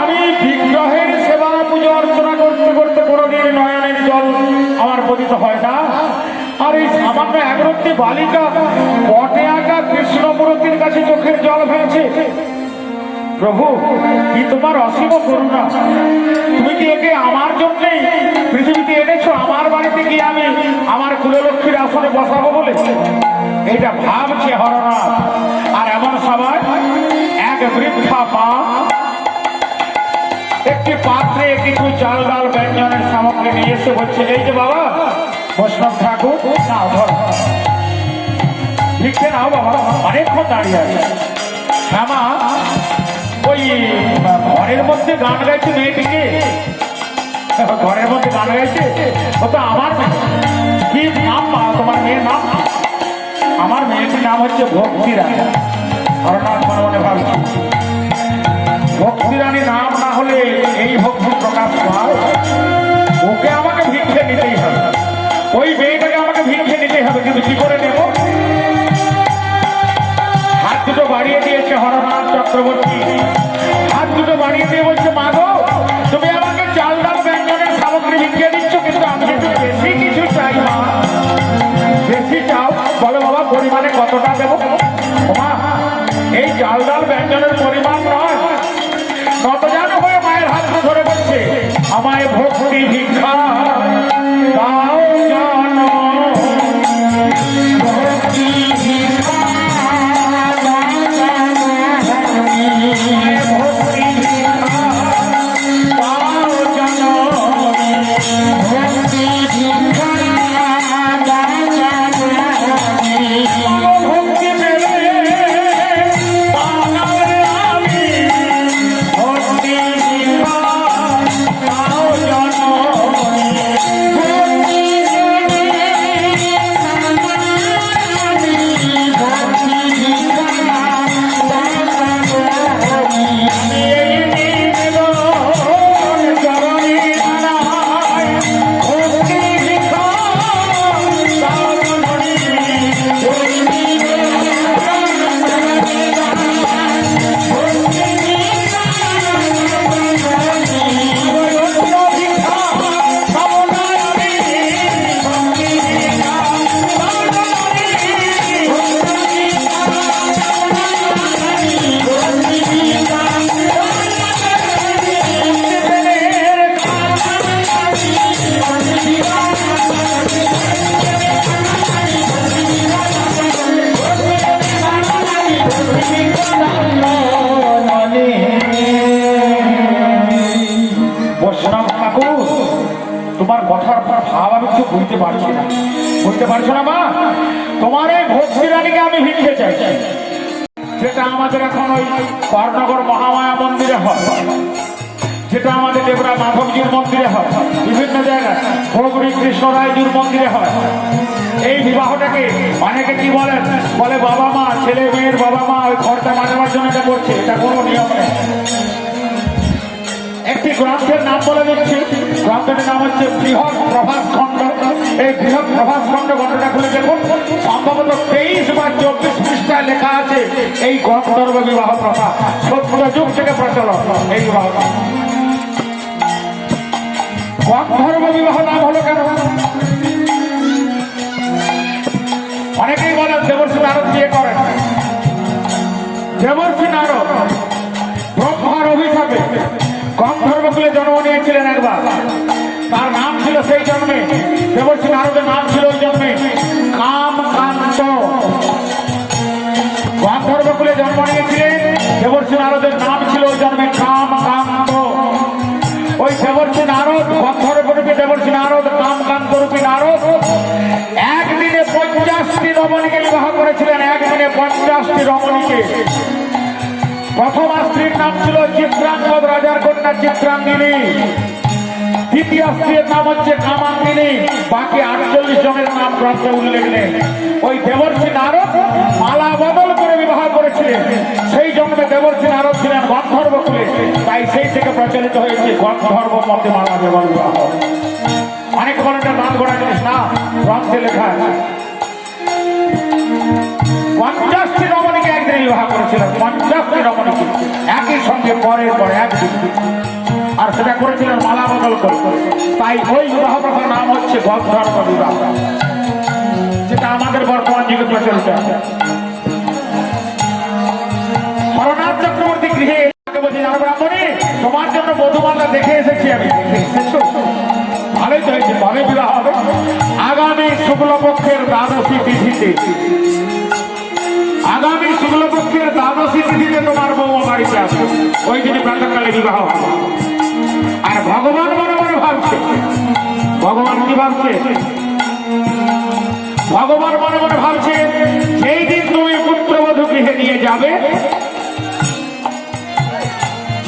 আমি বিগ্রহের সেবা পুজো অর্চনা করতে করতে কোনোদিন নয়নের জল আমার পতিত হয় না। আর এই সামান্য একরত্তি বালিকা পটে আঁকা কৃষ্ণমূর্তির কাছে চোখের জল ফেলছে। প্রভু, কি তোমার অসীম করুণা! তুমি কি একে আমার জন্যই পৃথিবীতে এনেছো, আমার বাড়িতে গিয়ে আমি আমার কুললক্ষ্মীর আসনে বসাবো বলে? এটা ভাবছে হরনাথ। আর এমন সময় এক বৃদ্ধা মা একটি পাত্রে কিছু চাল ডাল ব্যঞ্জনের সামগ্রী নিয়ে এসে বলছে, এই যে বাবা বৈষ্ণব ঠাকুর, নাও ধর, লিখে নাও বাবা, অনেকক্ষণ দাঁড়িয়ে আছে। হ্যাঁ মা, ওই ঘরের মধ্যে গান গাইছে মেয়েটিকে, ঘরের মধ্যে গান গাইছে, ও তো আমার মেয়ে। কি নাম মা তোমার মেয়ের নাম? আমার মেয়েটির নাম হচ্ছে ভক্তি রানী। হরনাথ মনে মনে ভাবছি, ভক্তি রানী নাম না হলে এই ভক্তি প্রকাশ পায়? ওকে আমাকে ভিক্ষে নিতেই হবে, ওই মেয়েটাকে আমাকে ভিক্ষে নিতেই হবে। কিন্তু কি করে নেব? হাত দুটো বাড়িয়ে দিয়েছে হরনাথ চক্রবর্তী, হাত দুটো বাড়িয়ে দিয়ে বলছে, মা গো, তুমি আমাকে চাল ডাল ব্যঞ্জনের সামগ্রী ভিক্ষে দিচ্ছ, কিন্তু আমি যদি বেশি কিছু চাই মা, বেশি চাও বলো বাবা, পরিমাণে কতটা দেবো? মা, আমায় ভক্তি ভিক্ষা দাও জান, ভক্তি ভিক্ষা দাও জান, ভক্তি ভিক্ষা দাও জান, ভক্তি ভিক্ষা দাও জান, ভক্তি মেরে পানারে আমি ভক্তি ভিক্ষা দাও জান, তোমার কথার ভাব আমি কিছু বুঝতে পারছি না, বুঝতে পারছো না মা? তোমার এই ভক্তি রানীকে আমি ভিক্ষে চাইছি, যেটা আমাদের এখন ওই কর্ণগর মহামায়া মন্দিরে হয়, যেটা আমাদের দেবরা মাধবজির মন্দিরে হয়, বিভিন্ন জায়গায় ভগরী কৃষ্ণ রায়জির মন্দিরে হয়। এই বিবাহটাকে অনেকে কি বলেন, বলে বাবা মা ছেলে মেয়ের বাবা মা ওই খরচা মানাবার জন্য এটা করছে, এটা কোনো নিয়ম নেই। একটি গ্রন্থের নাম বলে দিচ্ছি, গ্রন্থের নাম হচ্ছে বৃহৎ প্রভাস খণ্ড। এই বৃহৎ প্রভাস খণ্ড ঘটনা খুলে দেখুন, সম্ভবত 23 বা 24 পৃষ্ঠায় লেখা আছে এই গন্ধর্ব বিবাহ প্রথা সত্য যুগ থেকে প্রচলন। এই বিবাহ গন্ধর্ব বিবাহ নাম হলো কেন? অনেকেই বলেন দেবর্ষী নারদ বিয়ে করেন। দেবর্ষী নারদ ব্রহ্মার অভিশাপে গন্ধর্বকুলে জন্ম নিয়েছিলেন একবার। তার নাম ছিল সেই জন্মে, দেবর্ষী নারদের নাম ছিল ওই জন্মে কামকান্ত। গন্ধর্বকুলে জন্ম নিয়েছিলেন, দেবর্ষী নারদের নাম ছিল ওই জন্মে কামকান্ত। ওই দেবর্ষী নারদ, গন্ধর্বরূপী দেবর্ষী নারদ, কামকান্ত রূপী নারদ একদিনে 50টি রমণীকে বিবাহ করেছিলেন। একদিনে 50টি রমণীকে। প্রথম স্ত্রীর নাম ছিল চিত্রাঙ্গদ, রাজার কন্যা চিত্রাঙ্গিনী। দ্বিতীয় স্ত্রীর নাম হচ্ছে কামাঙ্গিনী। বাকি 48 জনের নাম গ্রন্থে উল্লেখ নেই। ওই দেবর্ষী নারদ মালা বদল করে বিবাহ করেছিলেন। সেই জন্মে দেবর্ষী নারদ ছিলেন গন্ধর্বকুলে, তাই সেই থেকে প্রচলিত হয়েছে গন্ধর্ব মতে মালা বদল বিবাহ। অনেক বলেন এটা নাম করা জিনিস না, গ্রন্থে লেখা আছে 50টি রমণীকে একদিন বিবাহ করেছিলেন। 50টি রমণীকে একই সঙ্গে পরের পর একদিন, আর সেটা করেছিলেন মালা বদল করে। তাই ওই বিবাহ প্রথার নাম হচ্ছে গন্ধর্ব বিবাহ, যেটা আমাদের বর্তমান যুগে প্রচলিত আছে। হরনাথ চক্রবর্তী গৃহে বলছি, ব্রাহ্মণী তোমার জন্য বধূমালা দেখে এসেছি আমি। ভালোই তো হয়েছে, ভাবে বিবাহ হবে আগামী শুক্লপক্ষের দ্বাদশী তিথিতে। আগামী শুক্লপক্ষের দ্বাদশী তিথিতে তোমার বউ বাড়িতে আসবে। ওই দিনে প্রাতঃকালে বিবাহ হবে। আর ভগবান মনে মনে ভাবছে, ভগবান কি ভাবছে? ভগবান মনে মনে ভাবছে সেই দিন তুমি পুত্রবধূ গৃহে নিয়ে যাবে,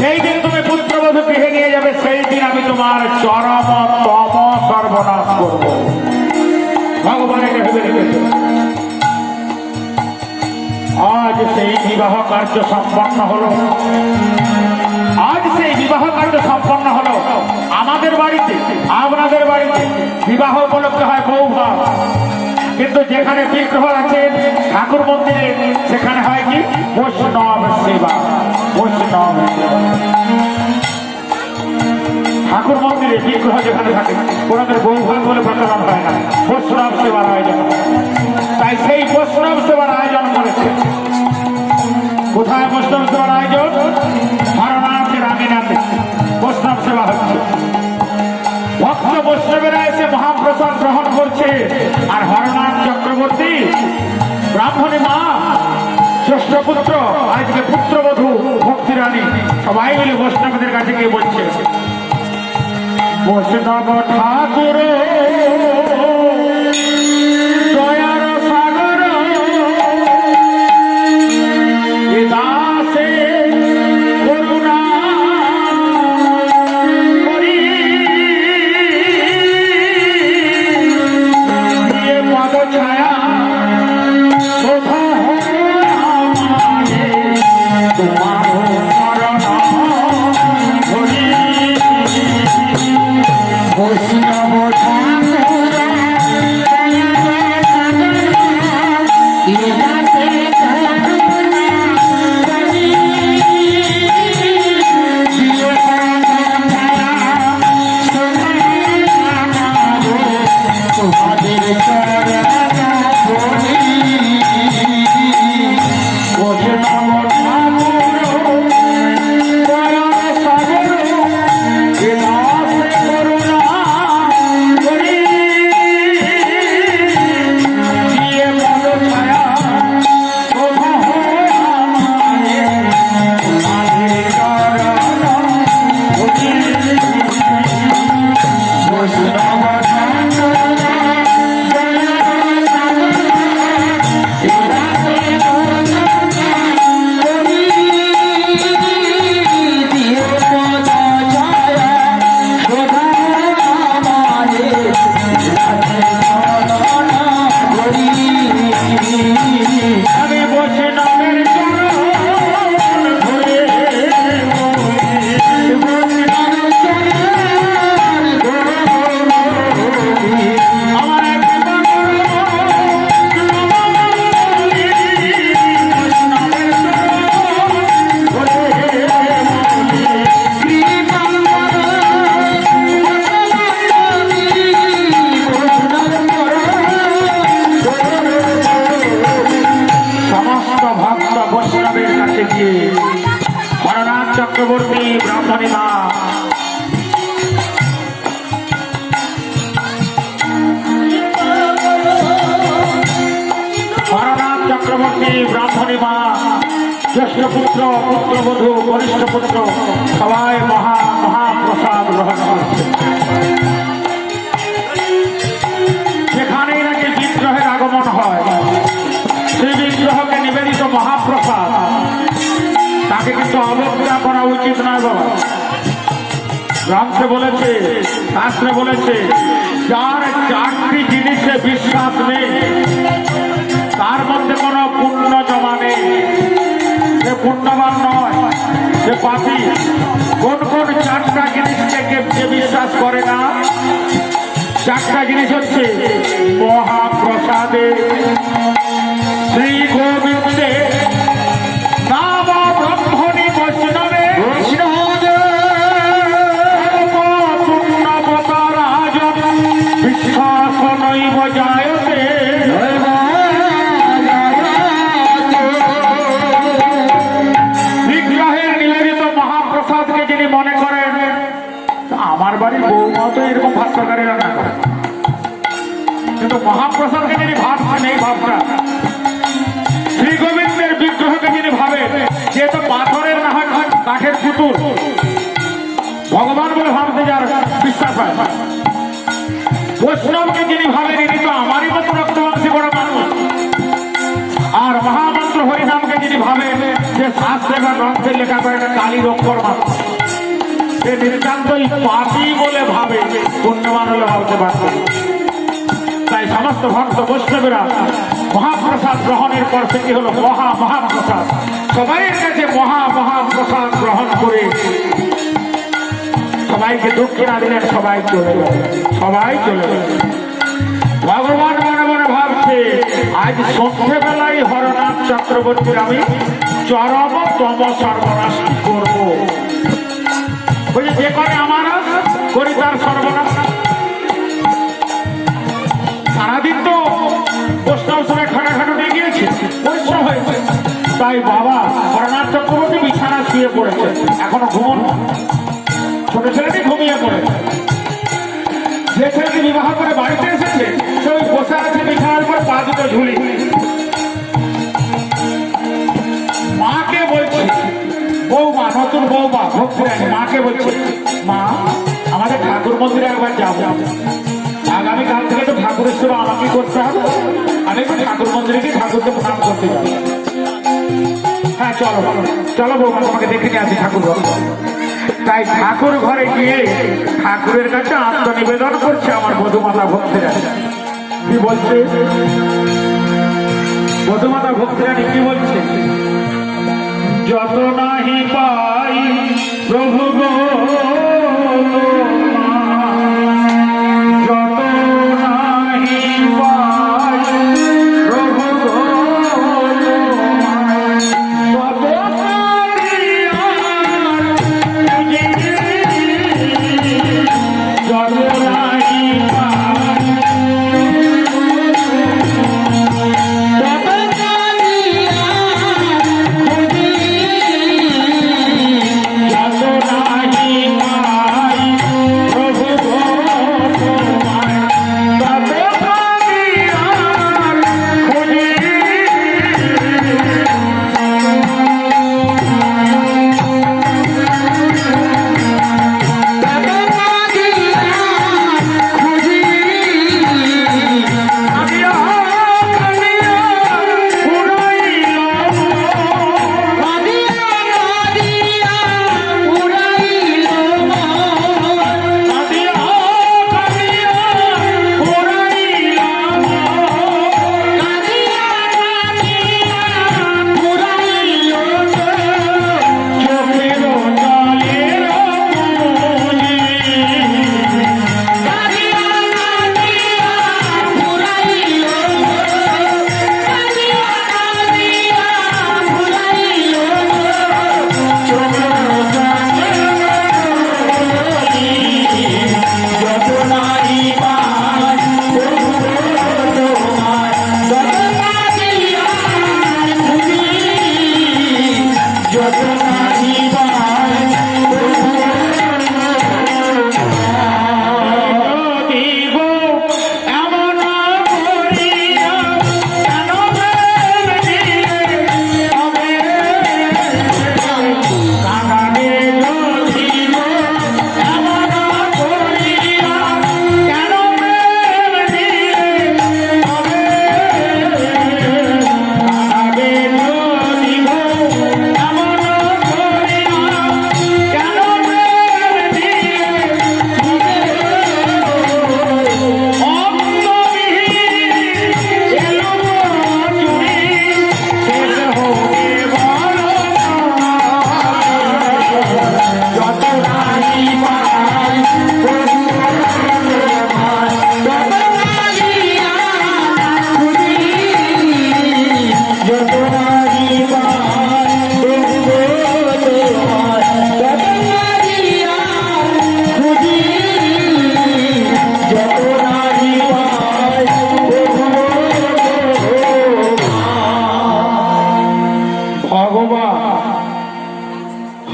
সেই দিন তুমি পুত্রবধূ গৃহে নিয়ে যাবে, সেই দিন আমি তোমার চরমতম সর্বনাশ করব। ভগবান এটা ভেবে রেখেছে। আজ সেই বিবাহ কার্য সম্পন্ন হলো। আজ সেই বিবাহ কার্য সম্পন্ন হলো আমাদের বাড়িতে, আপনাদের বাড়িতে বিবাহ উপলক্ষে হয় বৌভাত। কিন্তু যেখানে বিগ্রহ আছে ঠাকুর মন্দিরে, সেখানে হয় কি বৈষ্ণব সেবা। বৈষ্ণব সেবা ঠাকুর মন্দিরে বিগ্রহ যেখানে থাকে, ওনাদের বৌভাত বলে প্রচলন হয় না, বৈষ্ণব সেবার আয়োজন। তাই সেই বৈষ্ণব সেবার আয়োজন করেছে। কোথায় বৈষ্ণব সেবার আয়োজন? হরনাথের আমিনাতে বৈষ্ণব সেবা হচ্ছে। করছে। আর হরনাথ চক্রবর্তী ব্রাহ্মণী মা জ্যেষ্ঠ পুত্র আজকে পুত্রবধূ ভক্তি রানী সবাই মিলে বৈষ্ণবদের কাছে গিয়ে বলছে, বৈষ্ণব ঠাকুর দয়ার সাগর এ দাসে করুণা করি দিয়ে পদ ছায়া শোভা তোমার চরণ ধরি বৈষ্ণব ঠাকুর হরনাথ চক্রবর্তী ব্রাহ্মণী মা হরনাথ চক্রবর্তী ব্রাহ্মণী মা জ্যেষ্ঠ পুত্র পুত্রবধূ কনিষ্ঠ পুত্র সবাই মহাপ্রসাদ গ্রহণ করছে। যেখানেই নাকি বিগ্রহের আগমন হয় সেই বিগ্রহকে নিবেদিত মহাপ্রসাদ তাকে কিন্তু অবজ্ঞা করা উচিত নয় বাবা। গ্রন্থে বলেছে, শাস্ত্রে বলেছে, যার চারটি জিনিসে বিশ্বাস নেই তার মধ্যে কোনো পুণ্য জমা নেই, সে পুণ্যবান নয়, সে পাপী। কোন কোন চারটা জিনিসকে যে বিশ্বাস করে না, চারটা জিনিস হচ্ছে মহাপ্রসাদে, শ্রী গোবিন্দে, নাম ব্রহ্মণী বৈষ্ণবে, পুণ্যবতারাজ বিশ্বাস নৈব জায়তে। বিগ্রহের নিবেদিত মহাপ্রসাদকে যিনি মনে করেন, আমার বাড়ির বৌমা তো এরকম ভাষ্যকারীরা না করে, কিন্তু মহাপ্রসাদকে যিনি ভাবছেন এই ভাবটা, শ্রী গোবিন্দের বিগ্রহকে যিনি ভাবে যেহেতু পাথরের না হয় কাঠের পুতুল, ভগবান বলে ভাবতে যার বিশ্বাস হয়, বৈষ্ণবকে যিনি ভাবেন ইনি তো আমারই মতো রক্তবংশী বড় মানুষ, আর মহামন্ত্র হরিনামকে যিনি ভাবেন যে শাস্ত্রে বা গ্রন্থের লেখা করে একটা কালীর অক্ষর মাত্র, সে নিতান্তই পাপী বলে ভাবে, পুণ্যবান হলে ভাবতে পারবে। তাই সমস্ত ভক্ত বৈষ্ণবেরা মহাপ্রসাদ গ্রহণের পর সেটি হলো মহাপ্রসাদ। সবাইয়ের কাছে মহাপ্রসাদ গ্রহণ করে সবাইকে দক্ষিণা দিলেন, সবাই চলে গেল। ভগবান মনে মনে ভাবছে আজ সন্ধ্যেবেলায় হরনাথ চক্রবর্তীর আমি চরমতম সর্বনাশ করবো। বুঝলি, যে করে আমার করি তার সর্বনাশ। সারাদিন তো বৈষ্ণব সবাই খাটাখাটো দিয়ে গিয়েছে, পরিশ্রম হয়েছে, তাই বাবা হরনাথ চক্রবর্তী বিছানা শুয়ে পড়েছে, এখনো ঘুমন। ছোট ছেলেটি ঘুমিয়ে পড়েছে। যে ছেলেটি বিবাহ করে বাড়িতে এসেছে সে তো ঝুলি। মাকে বলছে বৌমা, নতুন বৌমা ভক্তিরানী মাকে বলছে, মা আমাদের ঠাকুর মন্দিরে একবার যাবো, আগামীকাল থেকে তো ঠাকুরের সেবা আমাকে করতে হবে, আমি একটু ঠাকুর মন্দিরে গিয়ে ঠাকুরকে প্রণাম করতে যাবো। হ্যাঁ চলো চলো বৌমা, তোমাকে দেখে নিয়ে আসি ঠাকুর ঘর। তাই ঠাকুর ঘরে গিয়ে ঠাকুরের কাছে আত্মনিবেদন করছে আমার বধূমাতা ভক্তিরানী। কি বলছে বধূমাতা ভক্তিরানী? কি বলছে? যত নাহি পাই প্রভু গো, যত নাহি পাই প্রভু গো, তত যত নাহি পাই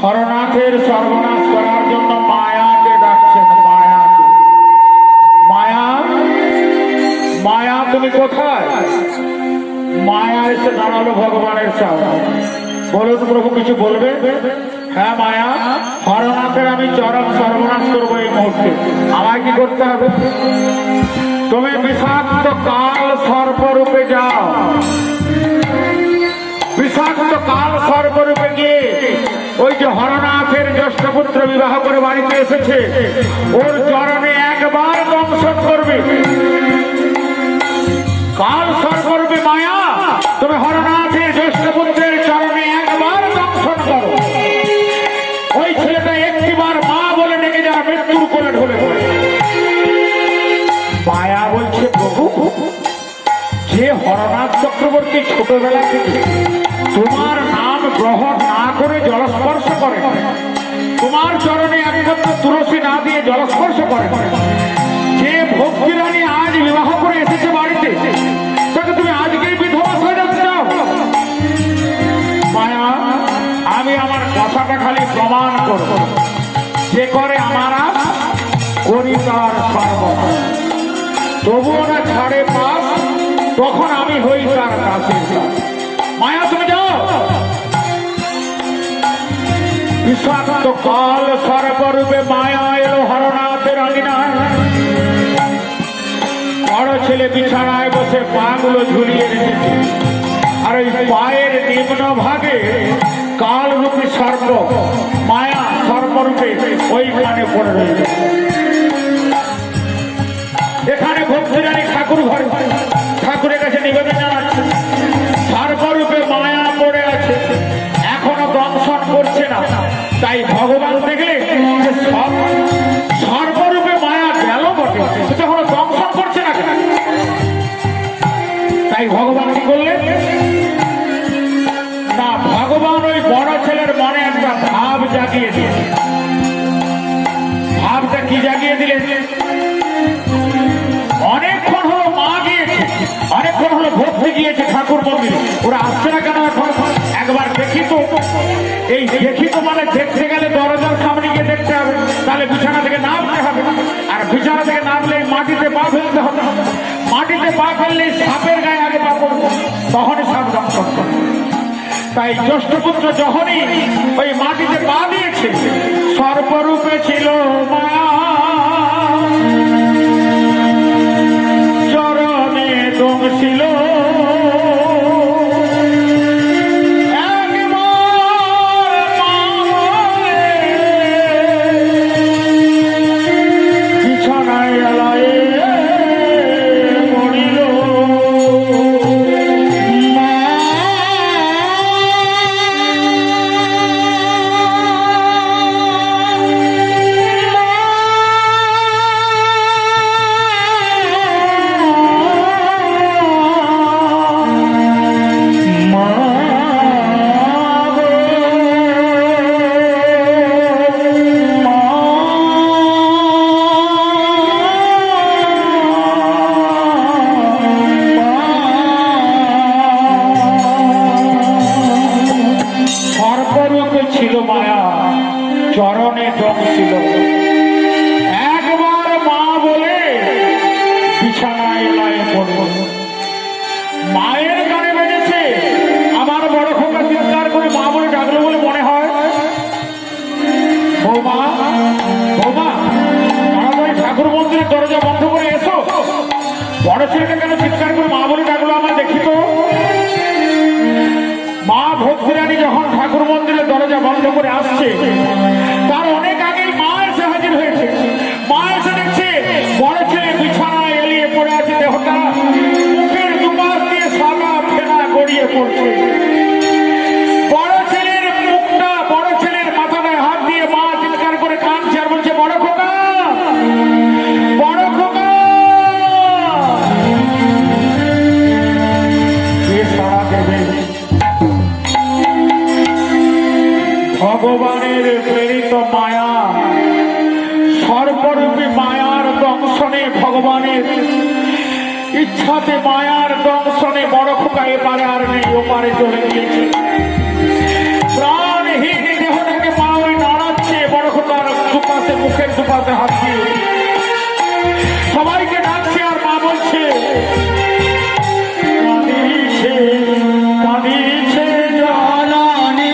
হরনাথের সর্বনাশ করার জন্য মায়াকে ডাকছেন। মায়াকে, মায়া মায়া তুমি কোথায়? মায়া এসে দাঁড়ালো ভগবানের সামনে। বলুন প্রভু কিছু বলবে? হ্যাঁ মায়া, হরনাথের আমি চরম সর্বনাশ করবো এই মুহূর্তে। আমায় কি করতে হবে? তুমি বিষাক্ত কাল সর্পরূপে যাও, বিষাক্ত কাল সর্পরূপে গিয়ে ওই যে হরনাথের জ্যেষ্ঠ পুত্র বিবাহ করে বাড়িতে এসেছে ওর চরণে একবার দংশন করবে। কাল সর্পরূপে মায়া তুমি হরনাথের জ্যেষ্ঠ পুত্রের চরণে একবার দংশন করো। ওই ছেলেটা একটিবার মা বলে ডেকে যারা মৃত্যুর করে ঢলে পড়ে। মায়া বলছে প্রভু, যে হরনাথ চক্রবর্তী ছোটবেলা থেকে তোমার নাম গ্রহণ না করে জলস্পর্শ করে, তোমার চরণে একমাত্র তুলসী না দিয়ে জলস্পর্শ করে, যে ভক্তিরানী আজ বিবাহ করে এসেছে বাড়িতে, তাকে তুমি আজকেই বিধবা হয়ে যেতে চাও? মায়া, আমি আমার কথাটা খালি প্রমাণ করব, যে করে আমারা করি তার সর্বনাশ। তবুও না ছাড়ে পাস, তখন আমি আমি হই তার কাছে। মায়া তুমি যাও। বিষাক্ত কাল সর্বরূপে মায়া এলো হরনাথের আঙিনায়। বড় ছেলে বিছানায় বসে পাগুলো ঝুলিয়ে রেখেছে, আর ওই পায়ের নিম্ন ভাগে কালরূপী সর্প মায়া সর্বরূপে ওইখানে পড়ে রয়েছে। এখানে ভক্তিরানী ঠাকুর ঘরে ঠাকুরের কাছে নিবেদন জানাচ্ছে, সর্বরূপে মায়া পড়ে আছে, এখনো দংশন করছে না। তাই ভগবান দেখলে যে সর্বরূপে মায়া গেল বটে, এখনো দংশন করছে না। তাই ভগবান কি করলেন না, ভগবান ওই বড় ছেলের মনে একটা ভাব জাগিয়ে দিলেন। ভাবটা কি জাগিয়ে দিলেন? অনেকক্ষণ হলো মা গিয়েছে, অনেকক্ষণ হলো ভক্তি গিয়েছে ঠাকুর মন্দিরে, ওরা আসছে না কেন এখন? একবার দেখি তো। এই দেখি তো মানে দেখতে গেলে দরজার সামনে গিয়ে দেখতে হবে, তাহলে বিছানা থেকে নামতে হবে, আর বিছানা থেকে নামলে মাটিতে পা ফেলতে হবে, মাটিতে পা ফেললে সাপের গায়ে আগে পা পড়বে, তখনই সাপ দংশন করবে। তাই জ্যেষ্ঠপুত্র যখনই ওই মাটিতে পা দিয়েছে, সর্বরূপে ছিল মায়া, চরণে দংশিল চরণে দংশিল। একবার মা বলে বিছানায় এলায় পড়ল। মায়ের কানে বেজেছে, আমার বড় খোকা চিৎকার করে মা বলে ডাকলো বলে মনে হয়। বৌমা, বৌমা, তাড়াতাড়ি ঠাকুর মন্দিরের দরজা বন্ধ করে এসো। বড় ছেলেটা কেন চিৎকার করে মা বলে ডাকলো আমার দেখি তো। মা ভক্তিরানী যখন ঠাকুর মন্দিরের দরজা বন্ধ করে আসছে, তার অনেক আগেই মা এসে হাজির হয়েছে। মা এসে দেখছে বড় ছেলে বিছানায় এলিয়ে পড়ে আছে, দেহটা মুখের দুপাশ দিয়ে সাদা ফেনা গড়িয়ে পড়ছে। বড় ছেলের মুখটা, বড় ছেলের মাথাটায় হাত দিয়ে মা চিৎকার করে কাঁদছে আর বলছে, বড় খোকা, বড় খোকা। কে সাড়া দেবে? ভগবানের প্রেরিত মায়া, সর্বরূপী মায়ার দংশনে, ভগবানের ইচ্ছাতে মায়ার দংশনে বড় খোকা এপারে আর নেই, ওপারে চলে গিয়েছে। প্রাণহীন দেহটাকে মা ওই নাড়াচ্ছে, বড় খোকার দুপাশে, মুখের দুপাশে হাত দিয়ে সবাইকে ডাকছে, আর মা বলছে, কাঁদিছে কাঁদিছে জননী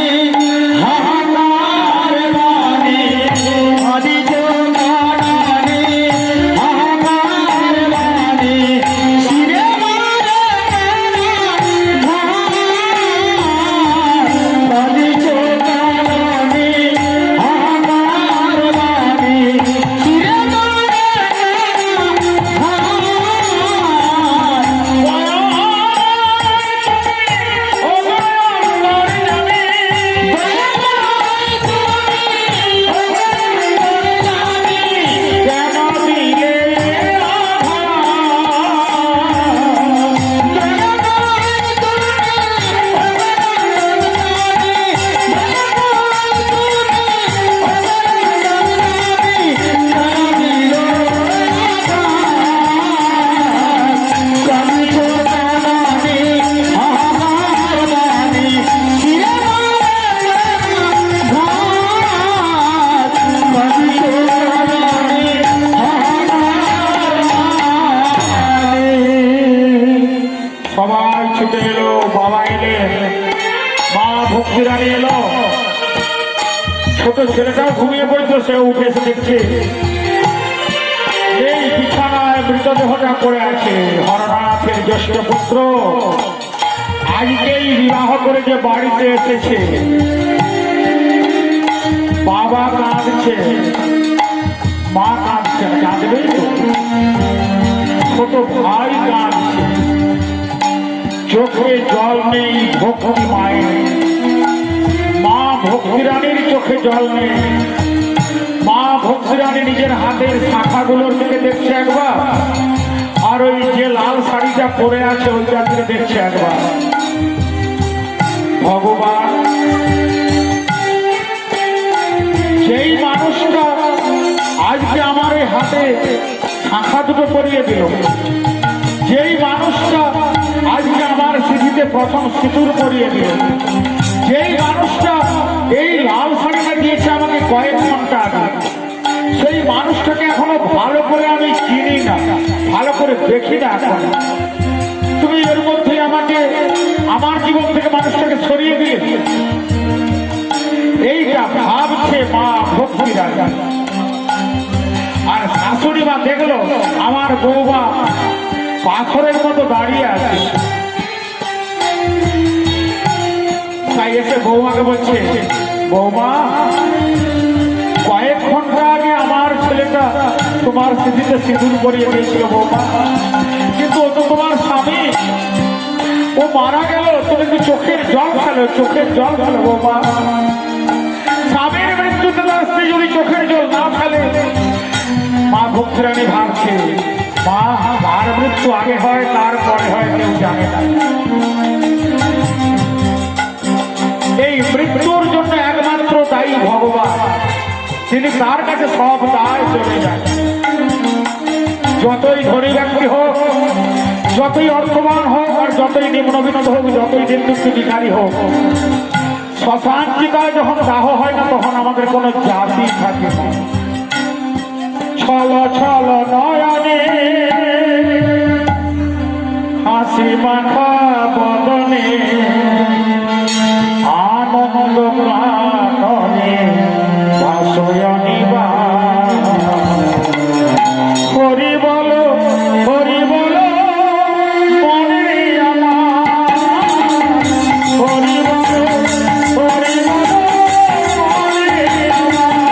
Sire সে উঠে এসে দেখছে এই বিছানায় মৃতদেহটা পড়ে আছে হরনাথের জ্যেষ্ঠ পুত্র আজকেই বিবাহ করে যে বাড়িতে এসেছে। বাবা কাঁদছে, মা কাঁদছে, কাঁদবেই তো, ছোট ভাই কাঁদছে, চোখে জল নেই ভক্তি মায়ের, মা ভক্তিরানীর চোখে জল নেই। মা ভক্তিরানী নিজের হাতের শাখাগুলোর দিকে দেখছে একবার, আর ওই যে লাল শাড়িটা পরে আছে ওইটার দিকে দেখছে একবার। ভগবান যেই মানুষটা আজকে আমার এই হাতে শাখা দুটো পরিয়ে দিল, যেই মানুষটা আজকে আমার সিঁথিতে প্রথম সিঁদুর পরিয়ে দিল, যেই মানুষটা এই লাল শাড়িটা দিয়েছে আমাকে কয়েক ঘন্টা আগে, সেই মানুষটাকে এখনো ভালো করে আমি চিনি না, ভালো করে দেখি না। এখন তুমি এর মধ্যে আমাকে আমার জীবন থেকে মানুষটাকে সরিয়ে দিয়ে এইটা ভাবছে মা ভক্তি রাজা। আর শাশুড়ি মা দেখলো আমার বৌমা পাথরের মতো দাঁড়িয়ে আছে, তাই এসে বৌমাকে বলছে, বৌমা কয়েক ঘন্টা আগে আমার ছেলেটা তোমার স্মৃতিতে সিঁদুর পরিয়ে দিয়েছিল বৌমা, কিন্তু ও তো তোমার স্বামী, ও মারা গেল, তুমি কি চোখের জল খেলো, চোখের জল খেলো বৌমা। স্বামীর মৃত্যুতে তার স্ত্রী যদি চোখের জল না ফেলে, মা ভক্তিরানী ভাবছে মা তার মৃত্যু আগে হয় তারপরে হয় কেউ জানে না। এই মৃত্যুর জন্য একমাত্র দায়ী ভগবান, তিনি তার কাছে সব দায় চলে যায়। যতই ধনী ব্যক্তি হোক, যতই অর্থবান হোক, আর যতই নিম্নবিত্ত হোক, যতই নির্দিষ্ট ভিখারি হোক, শ্মশান চিতায় যখন দাহ হয় না তখন আমাদের কোনো জাতি থাকে না। ছল ছল নয়নে হাসি মাখা বদনে আনন্দ কাননে ভাসয়নি বা হরি বলো হরি বলো মনে আমার, হরি বলো হরি বলো মনে আমার।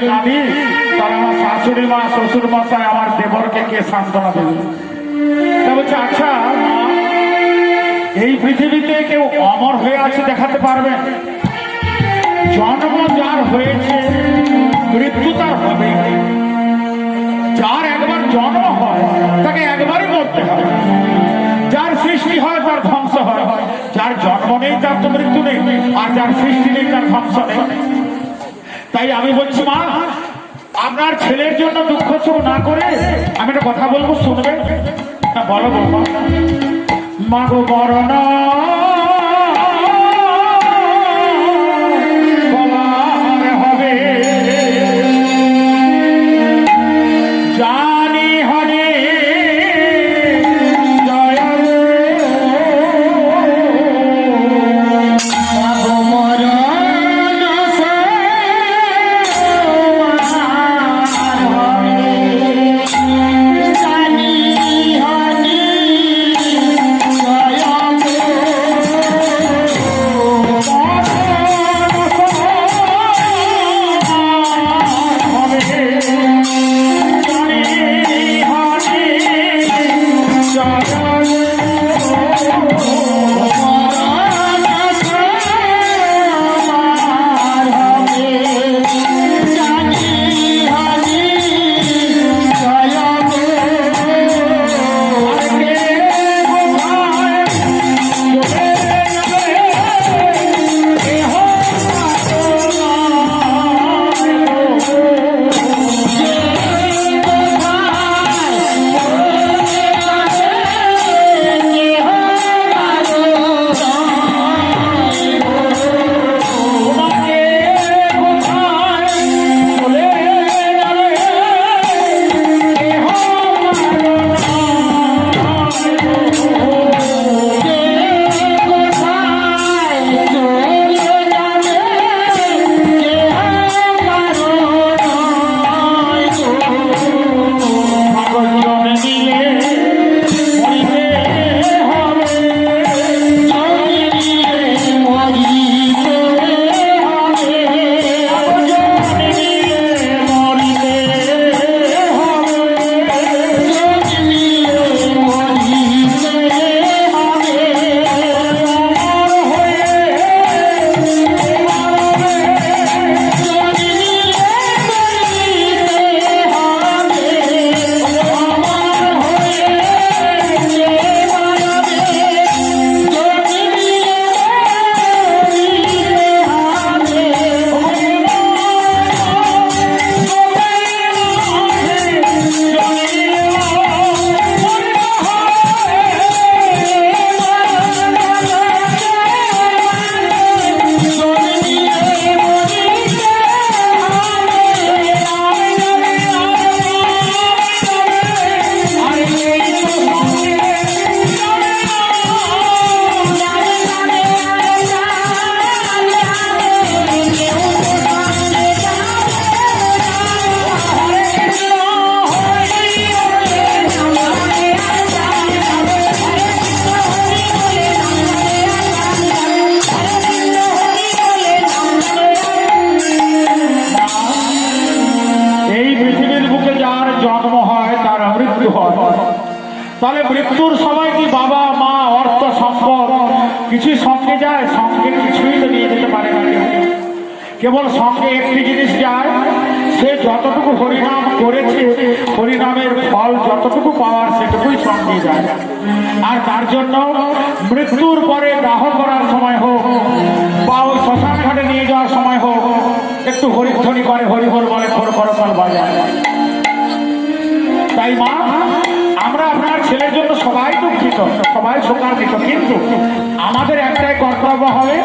কাঁদি তাহলে আমার শাশুড়ি মা শ্বশুর মশাই আমার দেবরকে কে সান্ত্বনা দেবে? তা বলছে আচ্ছা এই পৃথিবীতে কেউ অমর হয়ে আছে দেখাতে পারবেন? জন্ম যার হয়েছে মৃত্যু তার হবে। যার একবার জন্ম হয় তাকে একবারই মরতে হয়। যার সৃষ্টি হয় তার ধ্বংস হয়। যার জন্ম নেই তার তো মৃত্যু নেই, আর যার সৃষ্টি নেই তার ধ্বংস নেই। তাই আমি বলছি মা, আপনার ছেলের জন্য দুঃখ শোক না করে আমি একটা কথা বলবো, শুনবেন? বলো বলবো। মা গো মরণ হবে জানি হরে জয় তাহলে মৃত্যুর সময় কি বাবা মা অর্থ সম্পদ কিছু সঙ্গে যায়? সঙ্গে কিছুই তো নিয়ে যেতে পারে না। কেবল সঙ্গে একটি জিনিস যায়, সে যতটুকু হরিনাম করেছে হরিনামের ফল যতটুকু পাওয়ার সেটুকুই সঙ্গে যায়। আর তার জন্য মৃত্যুর পরে দাহ করার সময় হোক বা ওই শ্মশান ঘাটে নিয়ে যাওয়ার সময় হোক একটু হরিধ্বনি করে, হরিহর বলে, করতাল বাজায়। তাই মা, আমরা আপনার ছেলের জন্য সবাই দুঃখিত, সবাই শোকান্বিত, কিন্তু আমাদের একটাই কর্তব্য হবে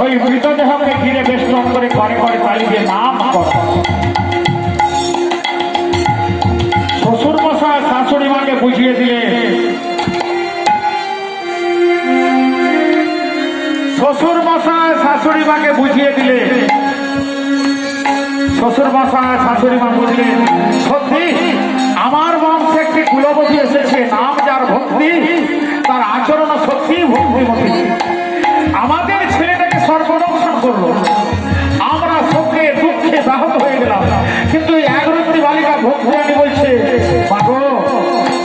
ওই মৃতদেহকে ঘিরে বেষ্টন করে করে করে তালি দিয়ে নাম করা। শ্বশুর মশাই শাশুড়ি মাকে বুঝিয়ে দিলে, শ্বশুর মশাই শাশুড়ি মাকে বুঝিয়ে দিলে, শ্বশুর মশাই শাশুড়ি মা বুঝলেন সত্যি আমার বংশে একটি কুলবতী এসেছে, নাম যার ভক্তি, তার আচরণ সত্যি ভক্তিমতী। আমাদের ছেলেটাকে সর্বদর্শন করলো, আমরা শোকে দুঃখে ব্যাহত হয়ে গেলাম,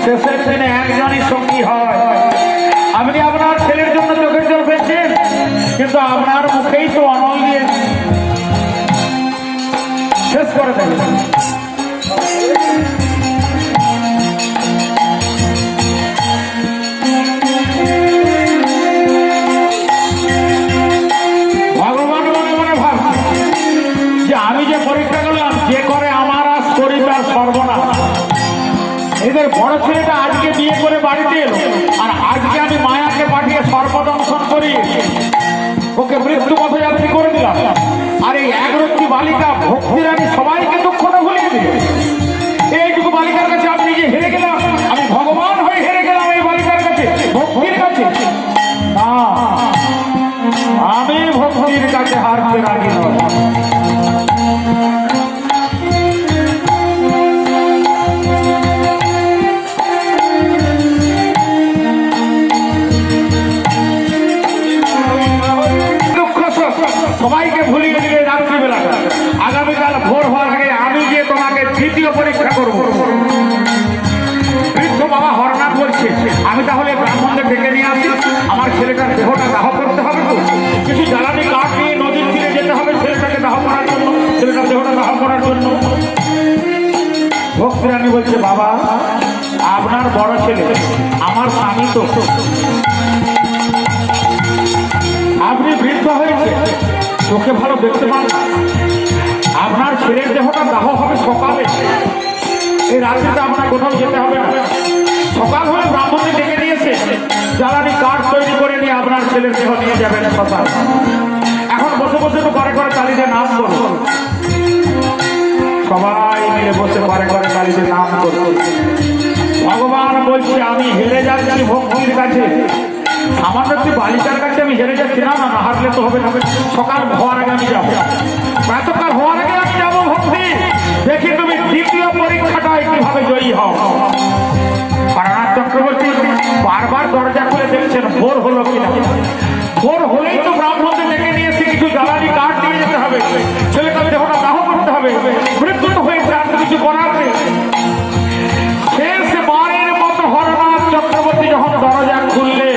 শেষের দিনে একজনই সঙ্গী হয়। আপনি আপনার ছেলের জন্য চোখের জল ফেলছেন, কিন্তু আপনার মুখেই তো অনল দিয়ে শেষ করে দেবেন। ভগবান মনে মনে ভাবছে যে আমি যে পরীক্ষা করলাম, যে করে আমার আজ করি তার সর্বনাশ। এদের বড় ছেলেটা আজকে বিয়ে করে বাড়িতে এলো, আর আজকে আমি মায়াকে পাঠিয়ে সর্বদংশন করি, ওকে মৃত্যু পথযাত্রী করে দিলাম। আর এই একরত্তি বালিকা ভক্তিরানী সবাইকে দুঃখটা ভুলিয়ে দিল। এইটুকু বালিকার কাছে আমি নিজে হেরে গেলাম, আমি ভগবান হয়ে হেরে গেলাম এই বালিকার কাছে, ভক্তির কাছে না। আমি ভক্তির কাছে হারতে রাজি নই। সবাইকে ভুলিয়ে দিলে রাত্রিবেলা। আগামীকাল ভোর হওয়ার আগে আমি গিয়ে তোমাকে দ্বিতীয় পরীক্ষা করব। বৃদ্ধ বাবা হরনাথ বলছে, আমি তাহলে ব্রাহ্মণদের ডেকে নিয়ে আসি, আমার ছেলেটার দেহটা দাহ করতে হবে, তো কিছু জ্বালানি কাঠ নিয়ে নদীর তীরে যেতে হবে ছেলেটাকে দাহ করার জন্য, ছেলেটার দেহটা দাহ করার জন্য। ভক্তিরানী বলছে, বাবা আপনার বড় ছেলে আমার স্বামী, তো আপনি বৃদ্ধ হয়েছে, চোখে ভালো দেখতে পান, আপনার ছেলের দেহটা দাহ হবে সকালে। এই রাত্রিতে আপনার কোথাও যেতে হবে না, সকাল হলে ব্রাহ্মণকে ডেকে নিয়েছে, জ্বালানি কাঠ তৈরি করে নিয়ে আপনার ছেলের দেহ নিয়ে যাবেন শ্মশান। এখন বসে বসে তো ঘরে ঘরে তালিতে নাম করুন, সবাই মিলে বসে ঘরে ঘরে তালিতে নাম করুন। ভগবান বলছে, আমি হেরে যাচ্ছি ভক্তির কাছে, সামান্য একটি বালিকার কাছে আমি হেরে যাচ্ছি। না না, হারলে তো হবে না, সকাল হওয়ার আগে আমি যাবো, প্রাতকাল হওয়ার আগে আমি যাবো ভক্তি, দেখি তুমি দ্বিতীয় পরীক্ষাটায় কিভাবে জয়ী হও। প্রাণনাথ চক্রবর্তী বারবার দরজা খুলে দেখছেন ভোর হলো কিনা। ভোর হলেই তো ব্রাহ্মণদের ডেকে নিয়েছে, কিছু জ্বালানি কাঠ দিয়ে যেতে হবে, ছেলেটা দেহটা দাহ করতে হবে, মৃত্যু তো হয়েছে, আর তো কিছু করার নেই। শেষবারের মতো হরনাথ চক্রবর্তী যখন দরজা খুললে,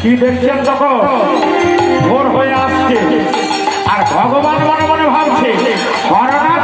কি দেখছেন তখন ভোর হয়ে আসছে, আর ভগবান মনে মনে ভাবছে হরনাথ